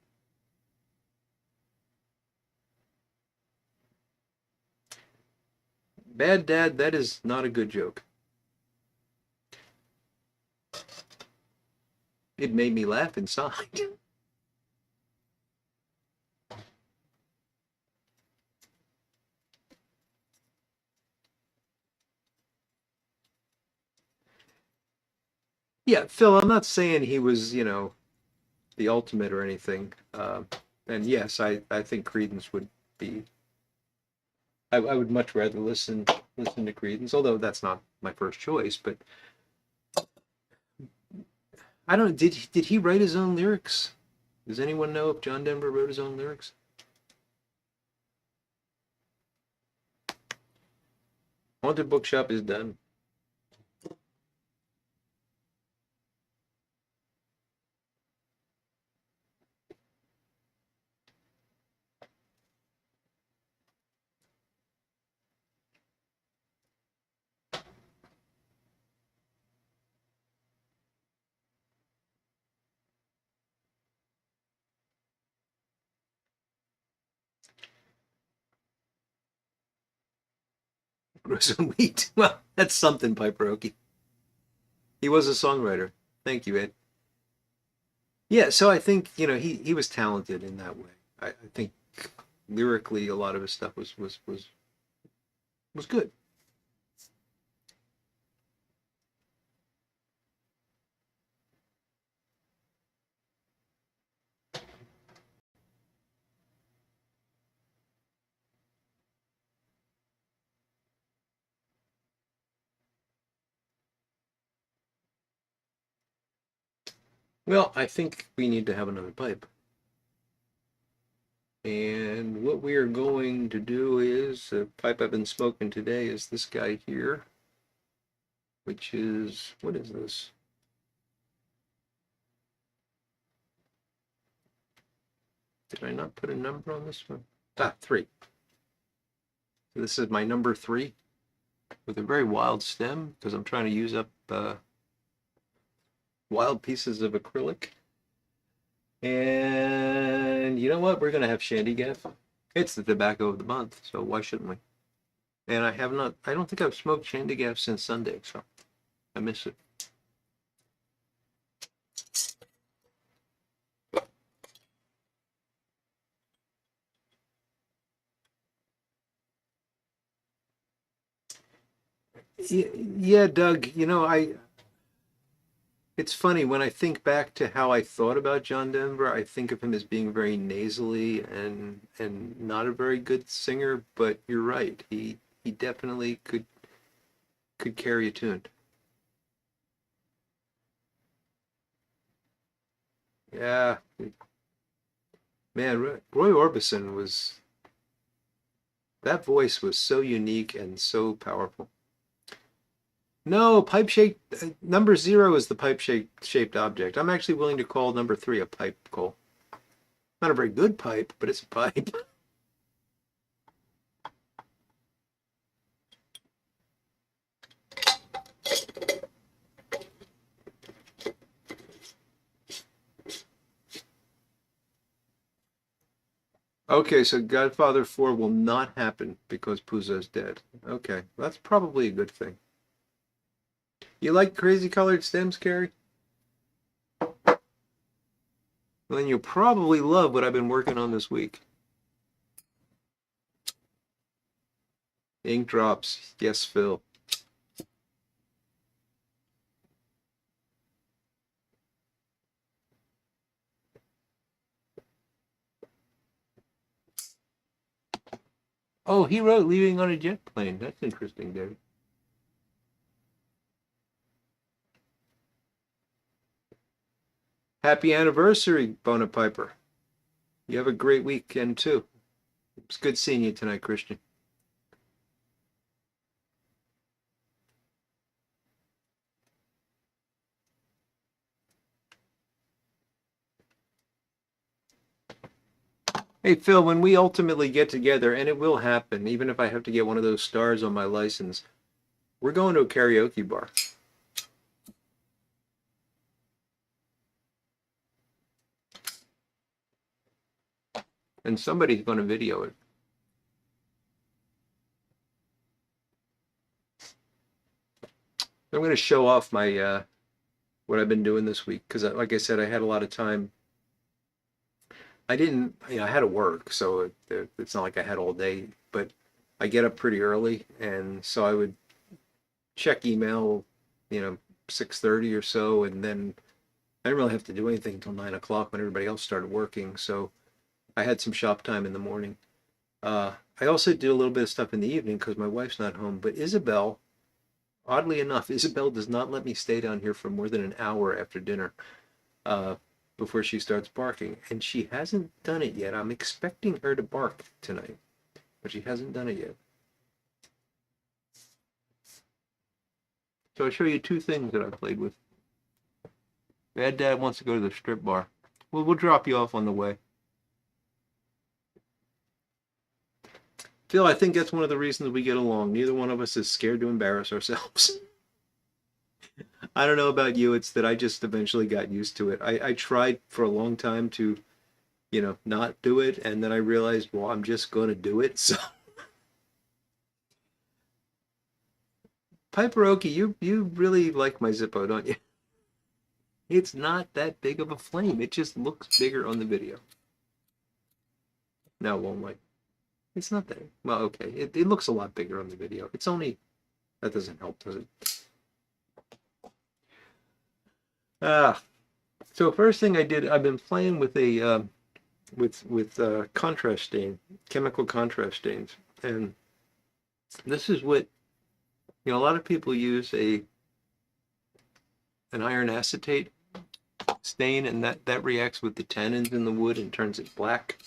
Bad Dad. That is not a good joke. It made me laugh inside. Yeah, Phil. I'm not saying he was, the ultimate or anything. And yes, I think Credence would be. I would much rather listen to Credence, although that's not my first choice. But I don't. Did he write his own lyrics? Does anyone know if John Denver wrote his own lyrics? Haunted Bookshop is done. Grow some wheat. Well, that's something, Piper Okie. He was a songwriter. Thank you, Ed. Yeah, so I think, he was talented in that way. I think lyrically a lot of his stuff was good. Well, I think we need to have another pipe. And what we are going to do is, the pipe I've been smoking today is this guy here, which is, what is this? Did I not put a number on this one? 3. So this is my number 3 with a very wild stem because I'm trying to use up wild pieces of acrylic. And you know what? We're going to have Shandy Gaff. It's the tobacco of the month, so why shouldn't we? And I don't think I've smoked Shandy Gaff since Sunday, so I miss it. Yeah, Doug, it's funny when I think back to how I thought about John Denver, I think of him as being very nasally and not a very good singer, but you're right. He definitely could carry a tune. Yeah, man, Roy Orbison that voice was so unique and so powerful. No, pipe shaped number 0 is the pipe shaped object. I'm actually willing to call number 3 a pipe, Cole. Not a very good pipe, but it's a pipe. Okay, so Godfather 4 will not happen because Puzo's dead. Okay, that's probably a good thing. You like crazy colored stems, Carrie? Well, then you'll probably love what I've been working on this week. Ink drops. Yes, Phil. Oh, he wrote Leaving on a Jet Plane. That's interesting, David. Happy anniversary, Bona Piper. You have a great weekend, too. It's good seeing you tonight, Christian. Hey, Phil, when we ultimately get together, and it will happen, even if I have to get one of those stars on my license, we're going to a karaoke bar. And somebody's going to video it. I'm going to show off my what I've been doing this week because, like I said, I had a lot of time. I didn't, I had to work, so it's not like I had all day. But I get up pretty early, and so I would check email, 6:30 or so, and then I didn't really have to do anything until 9 o'clock when everybody else started working. So I had some shop time in the morning. I also do a little bit of stuff in the evening because my wife's not home. But Isabel, oddly enough, Isabel does not let me stay down here for more than an hour after dinner uh, before she starts barking. And she hasn't done it yet. I'm expecting her to bark tonight, but she hasn't done it yet. So I'll show you two things that I played with. Bad Dad wants to go to the strip bar. Well, we'll drop you off on the way. Phil, I think that's one of the reasons we get along. Neither one of us is scared to embarrass ourselves. I don't know about you, it's that I just eventually got used to it. I tried for a long time to, not do it, and then I realized, well, I'm just going to do it. So, Piper Okie, you really like my Zippo, don't you? It's not that big of a flame. It just looks bigger on the video. Now it won't like. It's not that. Well, okay. It looks a lot bigger on the video. It's only. That doesn't help, does it? So first thing I did, I've been playing with a contrast stain, chemical contrast stains, and this is what a lot of people use an iron acetate stain, and that reacts with the tannins in the wood and turns it black.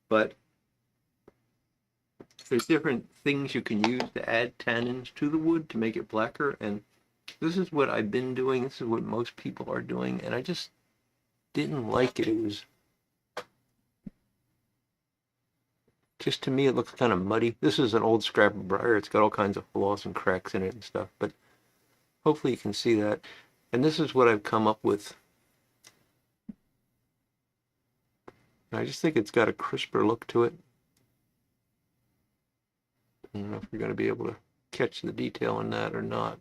But there's different things you can use to add tannins to the wood to make it blacker, and this is what I've been doing. This is what most people are doing, and I just didn't like it. It was just, to me, it looks kind of muddy. This is an old scrap of briar. It's got all kinds of flaws and cracks in it and stuff, but hopefully you can see that. And this is what I've come up with. I just think it's got a crisper look to it. I don't know if you're going to be able to catch the detail in that or not.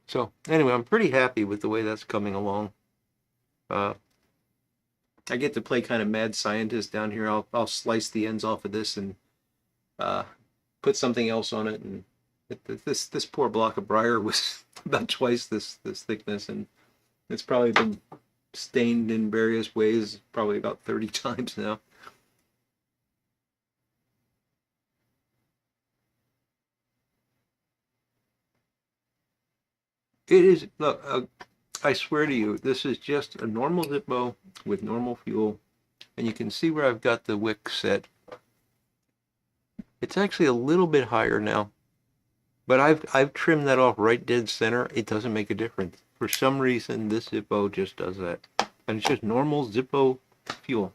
So anyway, I'm pretty happy with the way that's coming along. I get to play kind of mad scientist down here. I'll slice the ends off of this and put something else on it. And this poor block of briar was about twice this thickness, and it's probably been stained in various ways probably about 30 times now. It is, look, I swear to you, this is just a normal Zippo with normal fuel, and you can see where I've got the wick set. It's actually a little bit higher now, but I've trimmed that off right dead center. It doesn't make a difference. For some reason, this Zippo just does that, and it's just normal Zippo fuel.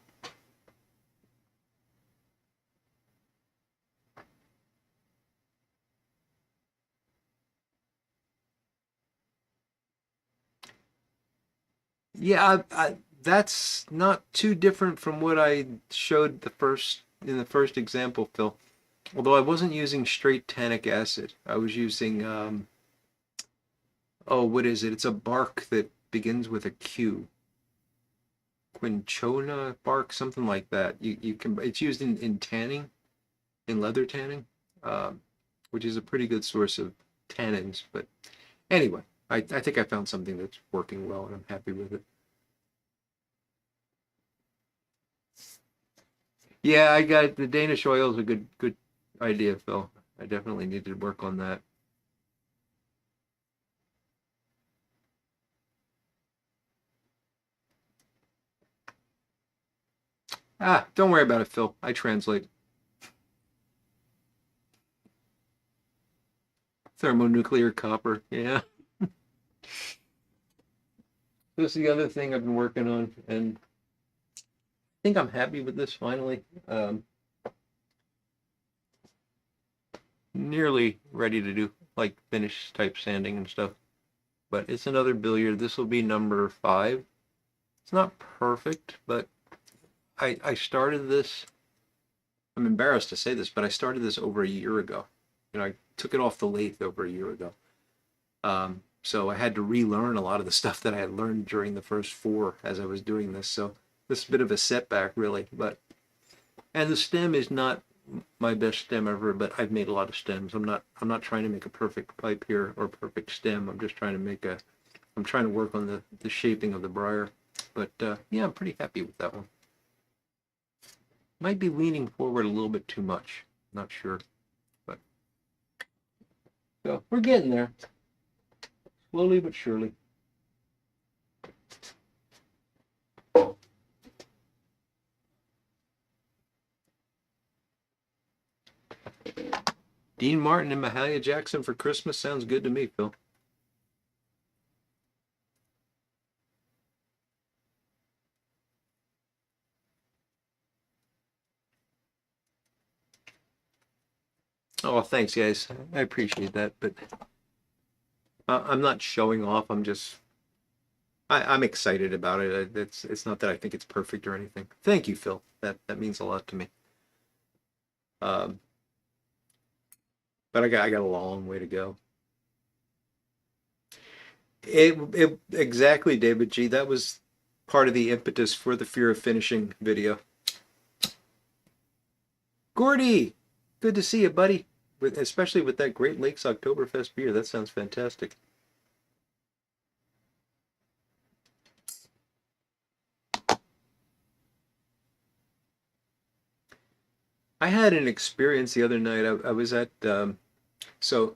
Yeah, that's not too different from what I showed in the first example, Phil. Although I wasn't using straight tannic acid. I was using oh, what is it? It's a bark that begins with a Q. Quinchona bark, something like that. You can, it's used in tanning, in leather tanning, which is a pretty good source of tannins. But anyway, I think I found something that's working well, and I'm happy with it. Yeah, I got the Danish oil is a good idea, Phil. I definitely need to work on that. Don't worry about it, Phil. I translate. Thermonuclear copper, yeah. This is the other thing I've been working on, and I think I'm happy with this finally. Nearly ready to do like finish type sanding and stuff. But it's another billiard. This will be number 5. It's not perfect, but I started this. I'm embarrassed to say this, but I started this over a year ago. I took it off the lathe over a year ago. So I had to relearn a lot of the stuff that I had learned during the first 4 as I was doing this. So this is a bit of a setback, really. And the stem is not my best stem ever, but I've made a lot of stems. I'm not trying to make a perfect pipe here or perfect stem. I'm just trying to make I'm trying to work on the shaping of the briar. But yeah, I'm pretty happy with that one. Might be leaning forward a little bit too much. Not sure. But so we're getting there. Slowly but surely. Dean Martin and Mahalia Jackson for Christmas sounds good to me, Phil. Oh, thanks, guys. I appreciate that, but I'm not showing off. I'm excited about it. It's not that I think it's perfect or anything. Thank you, Phil. That means a lot to me. Um, but I got a long way to go. It exactly, David G. That was part of the impetus for the Fear of Finishing video. Gordy, good to see you, buddy. Especially with that Great Lakes Oktoberfest beer. That sounds fantastic. I had an experience the other night. I was at so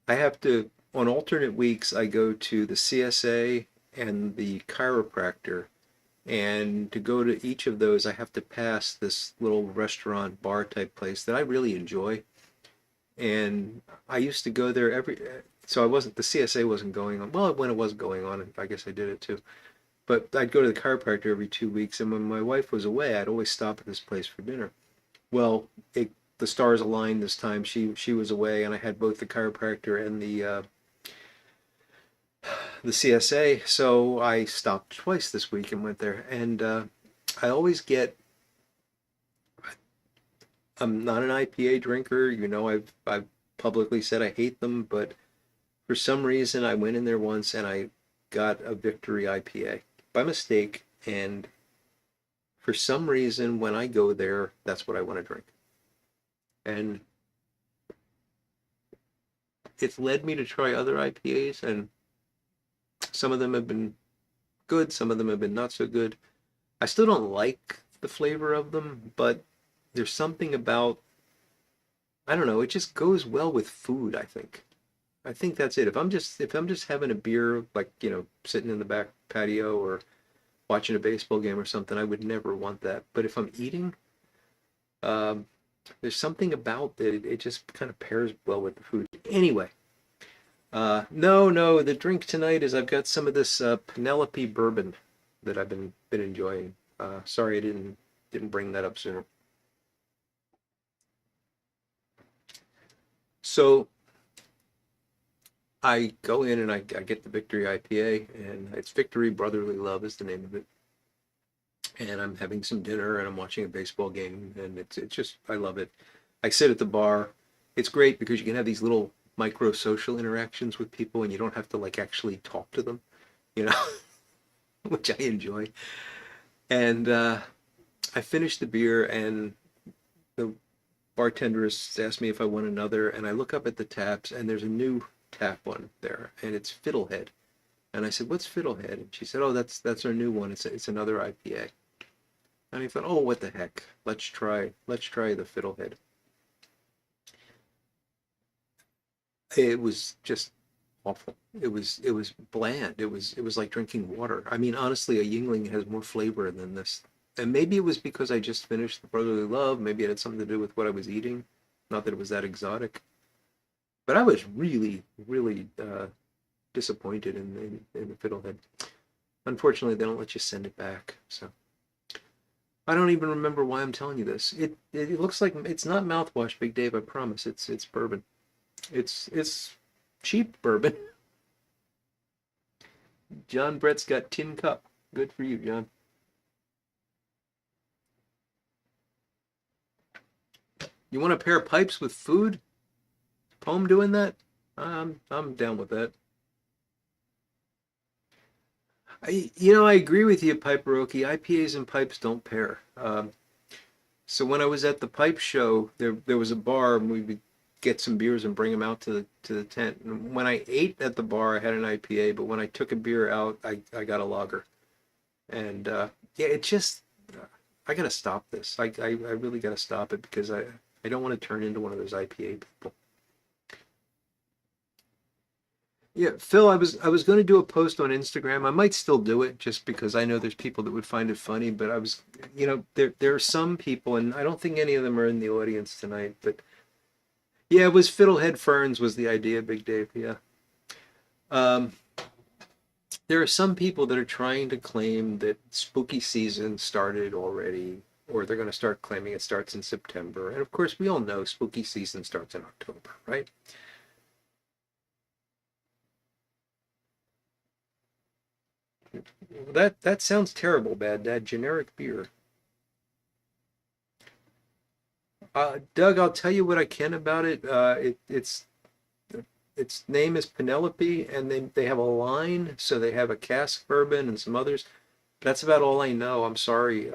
I have to on alternate weeks I go to the CSA and the chiropractor, and to go to each of those I have to pass this little restaurant bar type place that I really enjoy. And I used to go there every so I wasn't the CSA wasn't going on. Well, when it was going on, I guess I did it too. But I'd go to the chiropractor every 2 weeks, and when my wife was away, I'd always stop at this place for dinner. Well, the stars aligned this time. She was away, and I had both the chiropractor and the CSA. So I stopped twice this week and went there. And I always get. I'm not an IPA drinker. I've publicly said I hate them, but for some reason I went in there once and I got a Victory IPA by mistake, and for some reason when I go there, that's what I want to drink. And it's led me to try other IPAs, and some of them have been good, some of them have been not so good. I still don't like the flavor of them, but there's something about, I don't know, it just goes well with food, I think. I think that's it. If I'm just having a beer, like, sitting in the back patio or watching a baseball game or something, I would never want that. But if I'm eating, um, there's something about it. It just kind of pairs well with the food. Anyway, no, the drink tonight is I've got some of this Penelope bourbon that I've been enjoying. Sorry I didn't bring that up sooner. So I go in and I get the Victory IPA, and it's Victory Brotherly Love is the name of it. And I'm having some dinner and I'm watching a baseball game, and it's just I love it. I sit at the bar. It's great because you can have these little micro social interactions with people, and you don't have to like actually talk to them, you know, which I enjoy. And I finished the beer, and the bartender has asked me if I want another, and I look up at the taps, and there's a new tap one there, and it's Fiddlehead. And I said, "What's Fiddlehead?" And she said, "Oh, that's our new one. It's another IPA." And I thought, "Oh, what the heck? Let's try the Fiddlehead." It was just awful. It was bland. It was like drinking water. I mean, honestly, a Yingling has more flavor than this. And maybe it was because I just finished the Brotherly Love. Maybe it had something to do with what I was eating. Not that it was that exotic. But I was really, really disappointed in the Fiddlehead. Unfortunately, they don't let you send it back. So I don't even remember why I'm telling you this. It looks like it's not mouthwash, Big Dave. I promise. It's bourbon. It's cheap bourbon. John Brett's got tin cup. Good for you, John. You want to pair pipes with food? Poem doing that? I'm down with that. I agree with you, Piperoki. IPAs and pipes don't pair. So when I was at the pipe show, there was a bar, and we would get some beers and bring them out to the tent. And when I ate at the bar, I had an IPA, but when I took a beer out, I got a lager. And yeah, it just I gotta stop this. I really gotta stop it because I don't want to turn into one of those IPA people. Yeah, Phil, I was going to do a post on Instagram. I might still do it just because I know there's people that would find it funny, but there are some people, and I don't think any of them are in the audience tonight, but Yeah, it was Fiddlehead Ferns was the idea, Big Dave. Yeah. Um, there are some people that are trying to claim that spooky season started already, or they're going to start claiming it starts in September. And of course, we all know spooky season starts in October, right? That sounds terrible, Bad Dad. Generic beer. Doug, I'll tell you what I can about it. Its name is Penelope, and they have a line, so they have a cask bourbon and some others. That's about all I know. I'm sorry.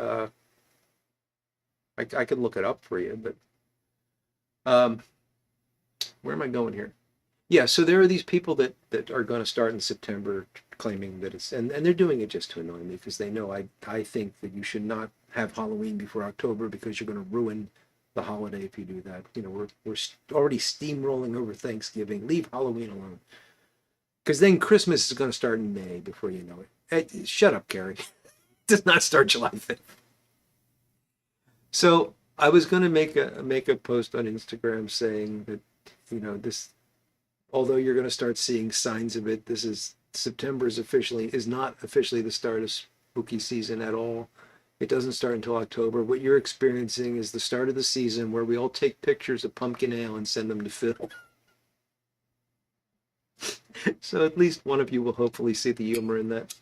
I could look it up for you, but um, where am I going here? Yeah, so there are these people that are going to start in September claiming that it's and they're doing it just to annoy me because they know I think that you should not have Halloween before October because you're going to ruin the holiday if you do that. You know, we're already steamrolling over Thanksgiving. Leave Halloween alone. Because then Christmas is going to start in May before you know it. Hey, shut up, Gary. It does not start July 5th. So I was going to make a post on Instagram saying that, you know, this, although you're going to start seeing signs of it, this is September is not officially the start of spooky season at all. It doesn't start until October. What you're experiencing is the start of the season where we all take pictures of pumpkin ale and send them to Phil. So at least one of you will hopefully see the humor in that.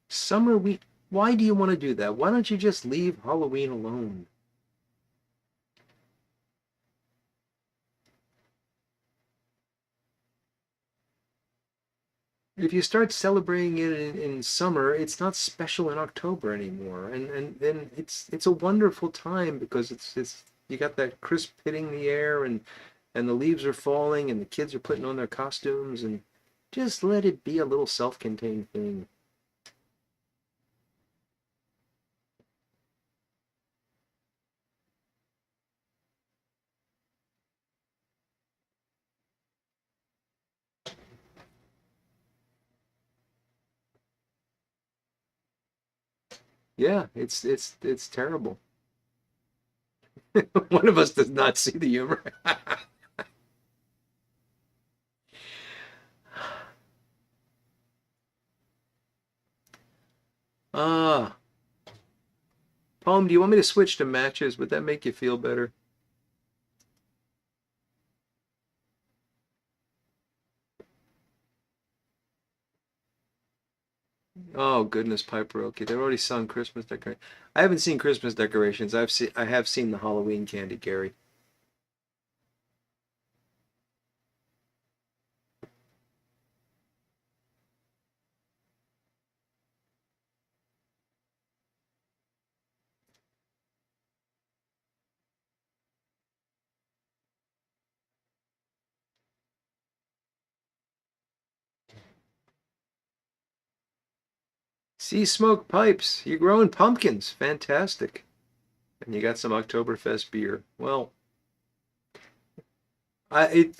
Summer week. Why do you want to do that? Why don't you just leave Halloween alone? If you start celebrating it in summer, it's not special in October anymore. And it's a wonderful time because it's you got that crisp hitting the air and the leaves are falling and the kids are putting on their costumes and just let it be a little self-contained thing. Yeah, it's terrible. One of us does not see the humor. Ah, Palm, do you want me to switch to matches? Would that make you feel better? Oh goodness, Piper. Okay, they've already sung Christmas decorations. I haven't seen Christmas decorations. I have seen the Halloween candy, Gary. See smoke pipes. You're growing pumpkins. Fantastic. And you got some Oktoberfest beer. Well,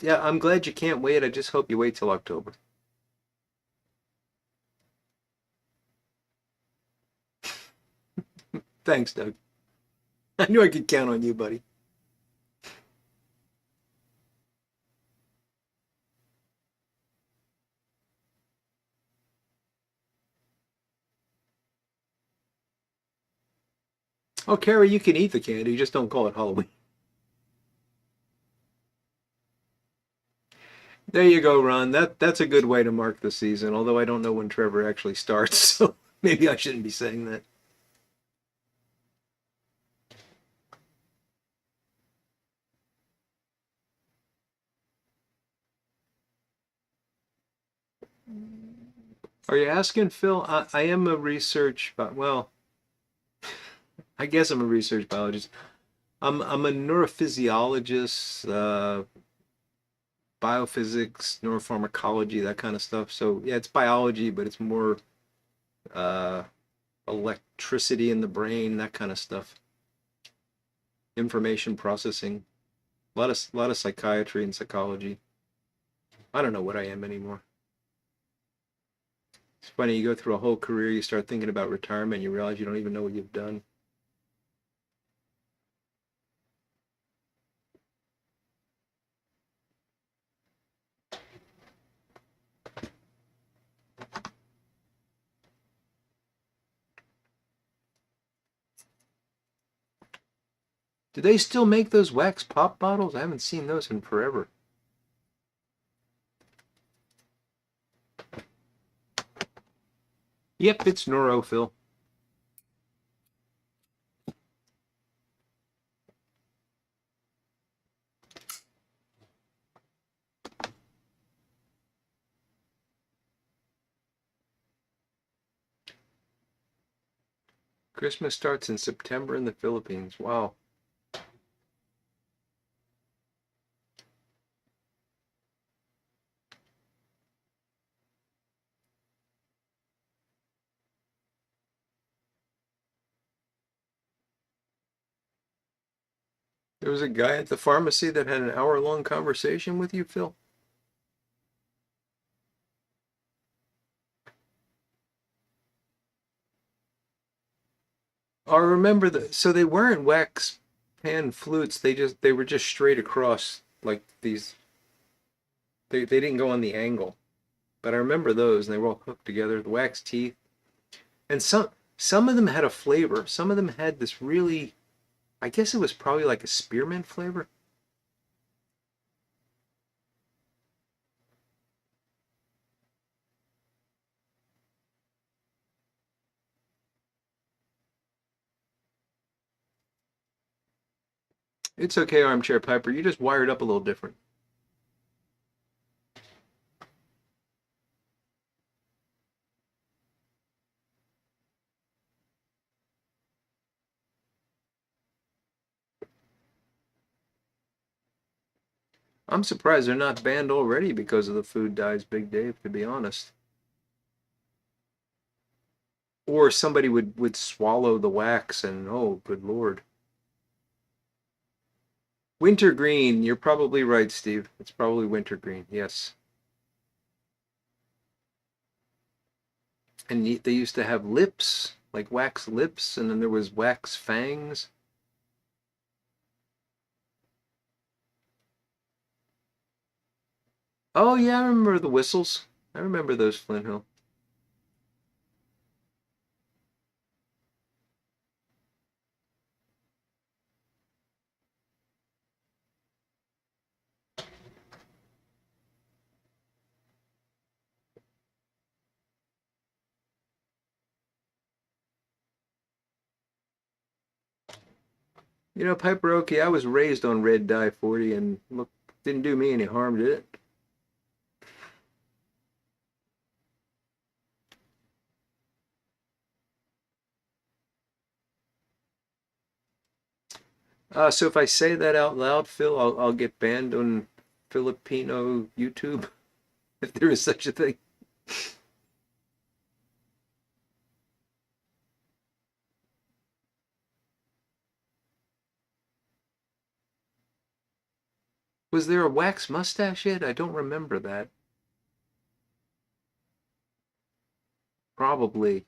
yeah, I'm glad you can't wait. I just hope you wait till October. Thanks, Doug. I knew I could count on you, buddy. Oh, Carrie, you can eat the candy. Just don't call it Halloween. There you go, Ron. That's a good way to mark the season. Although I don't know when Trevor actually starts, so maybe I shouldn't be saying that. Are you asking, Phil? I am a research, but well, I guess I'm a research biologist. I'm a neurophysiologist, biophysics, neuropharmacology, that kind of stuff. So yeah, it's biology, but it's more uh, electricity in the brain, that kind of stuff. Information processing, a lot of psychiatry and psychology. I don't know what I am anymore. It's funny, you go through a whole career, you start thinking about retirement, you realize you don't even know what you've done. Do they still make those wax pop bottles? I haven't seen those in forever. Yep, it's Neurophil. Christmas starts in September in the Philippines. Wow. There was a guy at the pharmacy that had an hour-long conversation with you, Phil. I remember that. So they weren't wax pan flutes. They were just straight across like these. They didn't go on the angle. But I remember those, and they were all hooked together. The wax teeth, and some of them had a flavor. Some of them had this really. I guess it was probably like a spearmint flavor. It's okay, Armchair Piper. You just wired up a little different. I'm surprised they're not banned already because of the food dyes, Big Dave, to be honest. Or somebody would swallow the wax and oh, good lord. Wintergreen, you're probably right, Steve. It's probably wintergreen, yes. And they used to have lips, like wax lips, and then there was wax fangs. Oh yeah, I remember the whistles. I remember those, Flint Hill. You know, Piper Okie, I was raised on red dye 40 and look, didn't do me any harm, did it? So if I say that out loud, Phil, I'll get banned on Filipino YouTube, if there is such a thing. Was there a wax mustache yet? I don't remember that. Probably.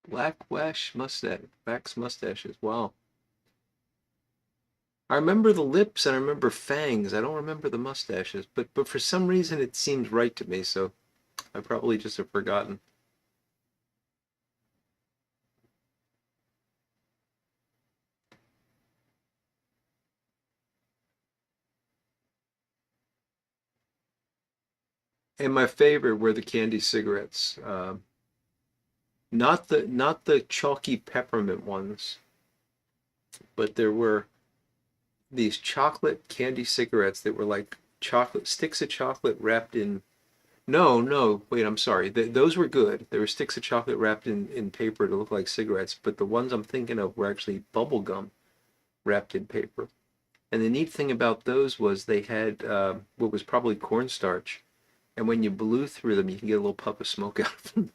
Black wax mustaches. Wow. I remember the lips and I remember fangs. I don't remember the mustaches, but for some reason it seems right to me, so I probably just have forgotten. And my favorite were the candy cigarettes. Not the chalky peppermint ones, but there were these chocolate candy cigarettes that were like chocolate sticks of chocolate wrapped in No, no, wait, I'm sorry. Those were good. There were sticks of chocolate wrapped in paper to look like cigarettes, but the ones I'm thinking of were actually bubble gum wrapped in paper. And the neat thing about those was they had what was probably cornstarch, and when you blew through them, you can get a little puff of smoke out of them.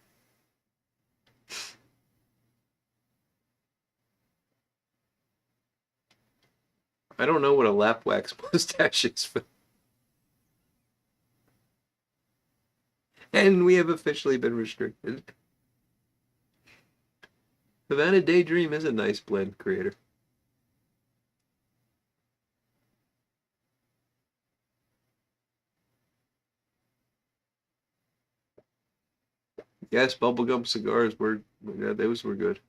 I don't know what a lap wax mustache is, but and we have officially been restricted. Havana Daydream is a nice blend creator. Yes, bubblegum cigars were, yeah, those were good.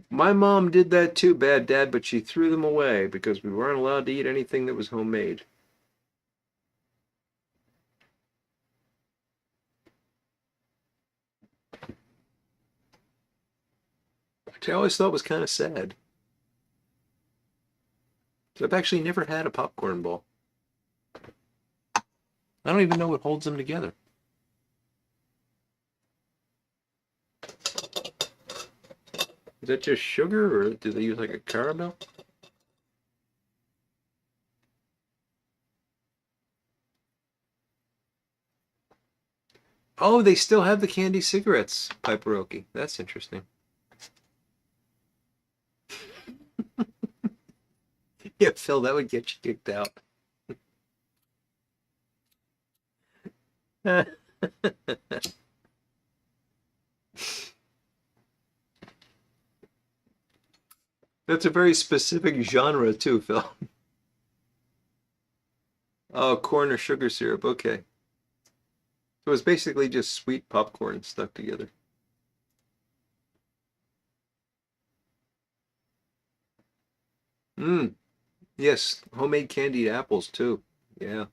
My mom did that too, bad dad, but she threw them away because we weren't allowed to eat anything that was homemade. Which I always thought was kind of sad. So I've actually never had a popcorn ball. I don't even know what holds them together. Is that just sugar or do they use like a caramel? Oh, they still have the candy cigarettes, Piperoki. That's interesting. Yeah, Phil, that would get you kicked out. That's a very specific genre too, Phil. Oh, corn or sugar syrup. Okay. So it's basically just sweet popcorn stuck together. Mmm. Yes, homemade candied apples too. Yeah,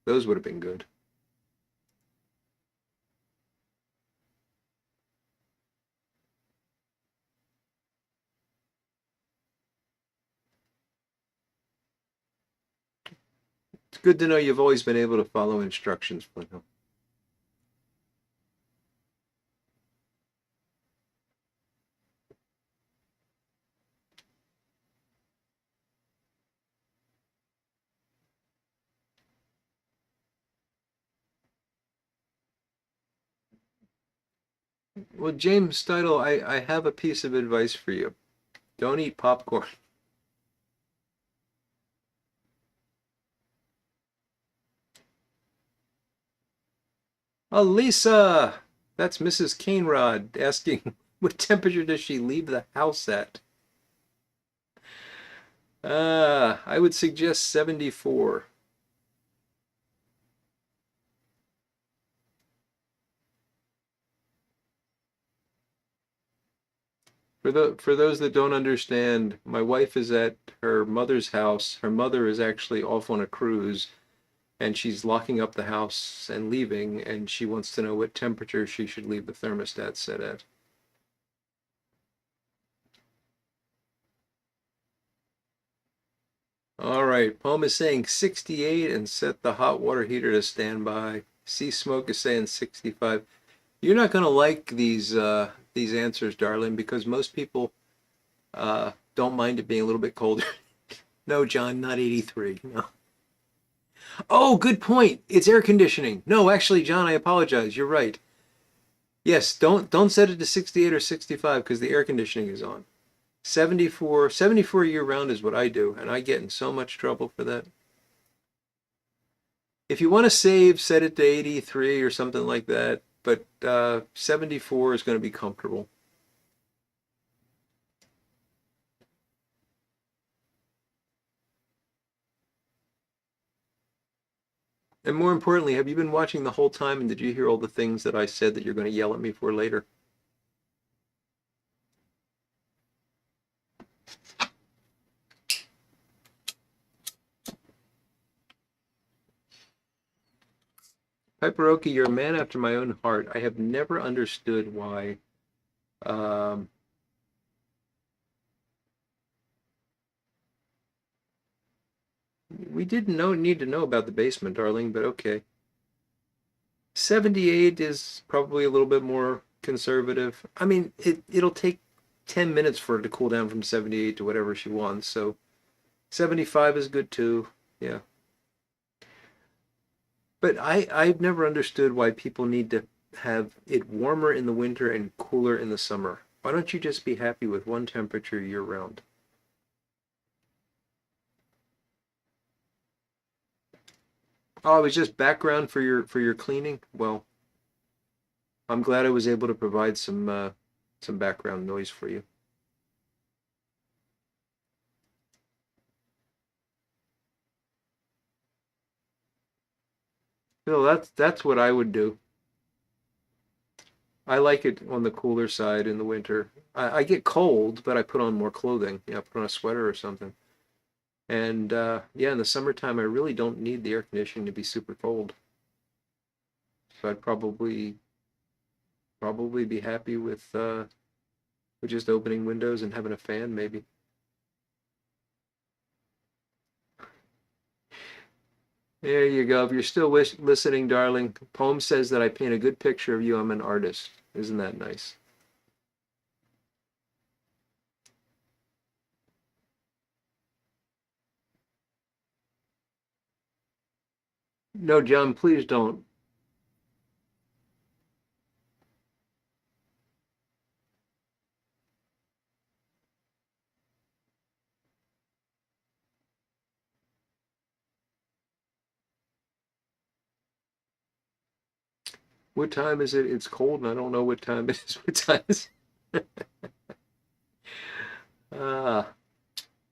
those would have been good. It's good to know you've always been able to follow instructions, Flinto. Well, James Steidle, I have a piece of advice for you. Don't eat popcorn. Oh, Lisa! That's Mrs. CaneRod asking, what temperature does she leave the house at? I would suggest 74. For those that don't understand, my wife is at her mother's house. Her mother is actually off on a cruise, and she's locking up the house and leaving, and she wants to know what temperature she should leave the thermostat set at. All right, Poem is saying 68 and set the hot water heater to standby. Sea Smoke is saying 65. You're not going to like these answers, darling, because most people don't mind it being a little bit colder. No, John, not 83. No. Oh, good point. It's air conditioning. No, actually, John, I apologize. You're right. Yes, don't set it to 68 or 65 because the air conditioning is on. 74 year round is what I do, and I get in so much trouble for that. If you want to save, set it to 83 or something like that, but 74 is going to be comfortable. And more importantly, have you been watching the whole time and did you hear all the things that I said that you're going to yell at me for later? Hyperoki, you're a man after my own heart. I have never understood why um, we didn't need to know about the basement, darling, but okay. 78 is probably a little bit more conservative. I mean, it'll take 10 minutes for it to cool down from 78 to whatever she wants, so 75 is good too. Yeah. But I've never understood why people need to have it warmer in the winter and cooler in the summer. Why don't you just be happy with one temperature year round? Oh, it was just background for your cleaning? Well, I'm glad I was able to provide some background noise for you. No, that's what I would do. I like it on the cooler side in the winter. I get cold, but I put on more clothing. Yeah, I put on a sweater or something. And yeah, in the summertime, I really don't need the air conditioning to be super cold. So I'd probably be happy with just opening windows and having a fan, maybe. There you go. If you're still listening, darling, poem says that I paint a good picture of you. I'm an artist. Isn't that nice? No, John, please don't. What time is it? It's cold and I don't know what time it is. What time is it? Ah,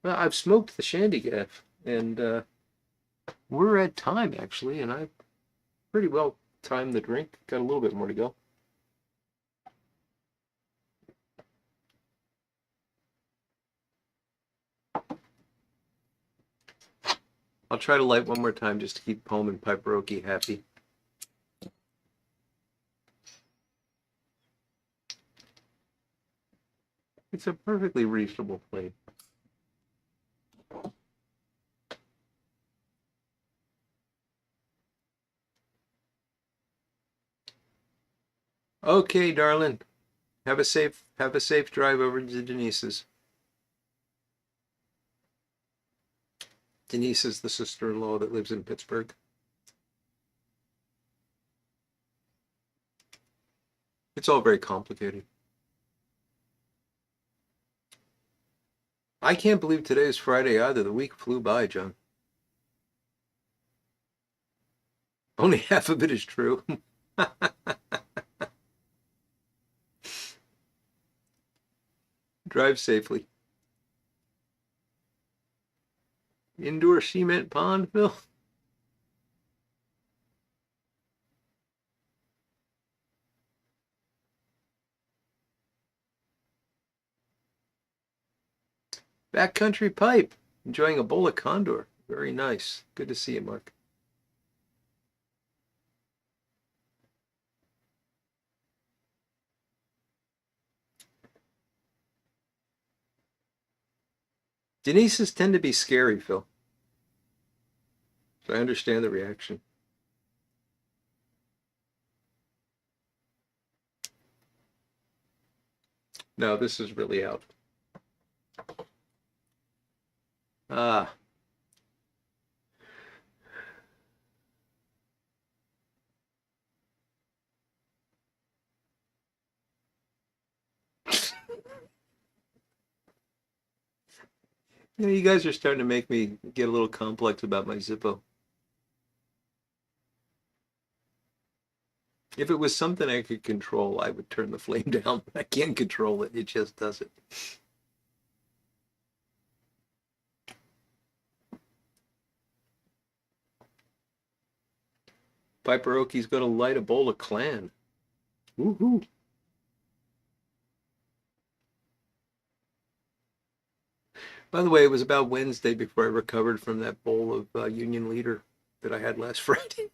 well, I've smoked the shandy gaff and we're at time actually, and I've pretty well timed the drink. Got a little bit more to go. I'll try to light one more time just to keep Poem and Piperoki happy. It's a perfectly reasonable flame. Okay, darling. Have a safe drive over to Denise's. Denise is the sister-in-law that lives in Pittsburgh. It's all very complicated. I can't believe today is Friday either. The week flew by, John. Only half of it is true. Drive safely. Indoor cement pond, Phil? Backcountry pipe. Enjoying a bowl of condor. Very nice. Good to see you, Mark. Denise's tend to be scary, Phil. So I understand the reaction. No, this is really out. Ah. You know, you guys are starting to make me get a little complex about my Zippo. If it was something I could control, I would turn the flame down. I can't control it. It just does it. Piper Oki's going to light a bowl of clan. Woohoo. By the way, it was about Wednesday before I recovered from that bowl of Union Leader that I had last Friday.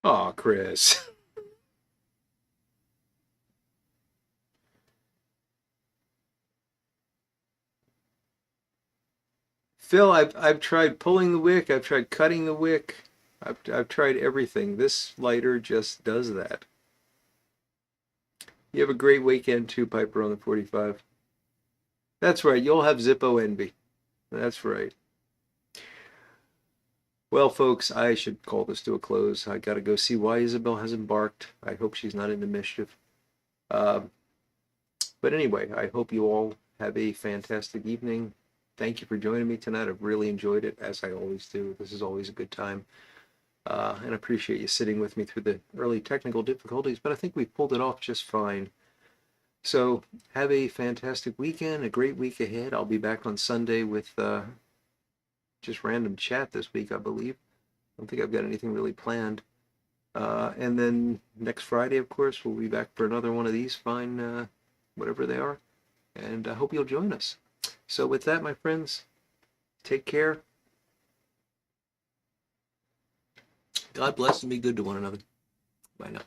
Aw, Chris. Phil, I've tried pulling the wick, I've tried cutting the wick, I've tried everything. This lighter just does that. You have a great weekend too, Piper on the 45. That's right, you'll have Zippo envy. That's right. Well, folks, I should call this to a close. I gotta go see why Isabel hasn't barked. I hope she's not into mischief. Uh, but anyway, I hope you all have a fantastic evening. Thank you for joining me tonight. I've really enjoyed it, as I always do. This is always a good time. And I appreciate you sitting with me through the early technical difficulties, but I think we pulled it off just fine. So have a fantastic weekend, a great week ahead. I'll be back on Sunday with just random chat this week, I believe. I don't think I've got anything really planned. And then next Friday, of course, we'll be back for another one of these fine, whatever they are. And I hope you'll join us. So with that, my friends, take care. God bless and be good to one another. Bye now.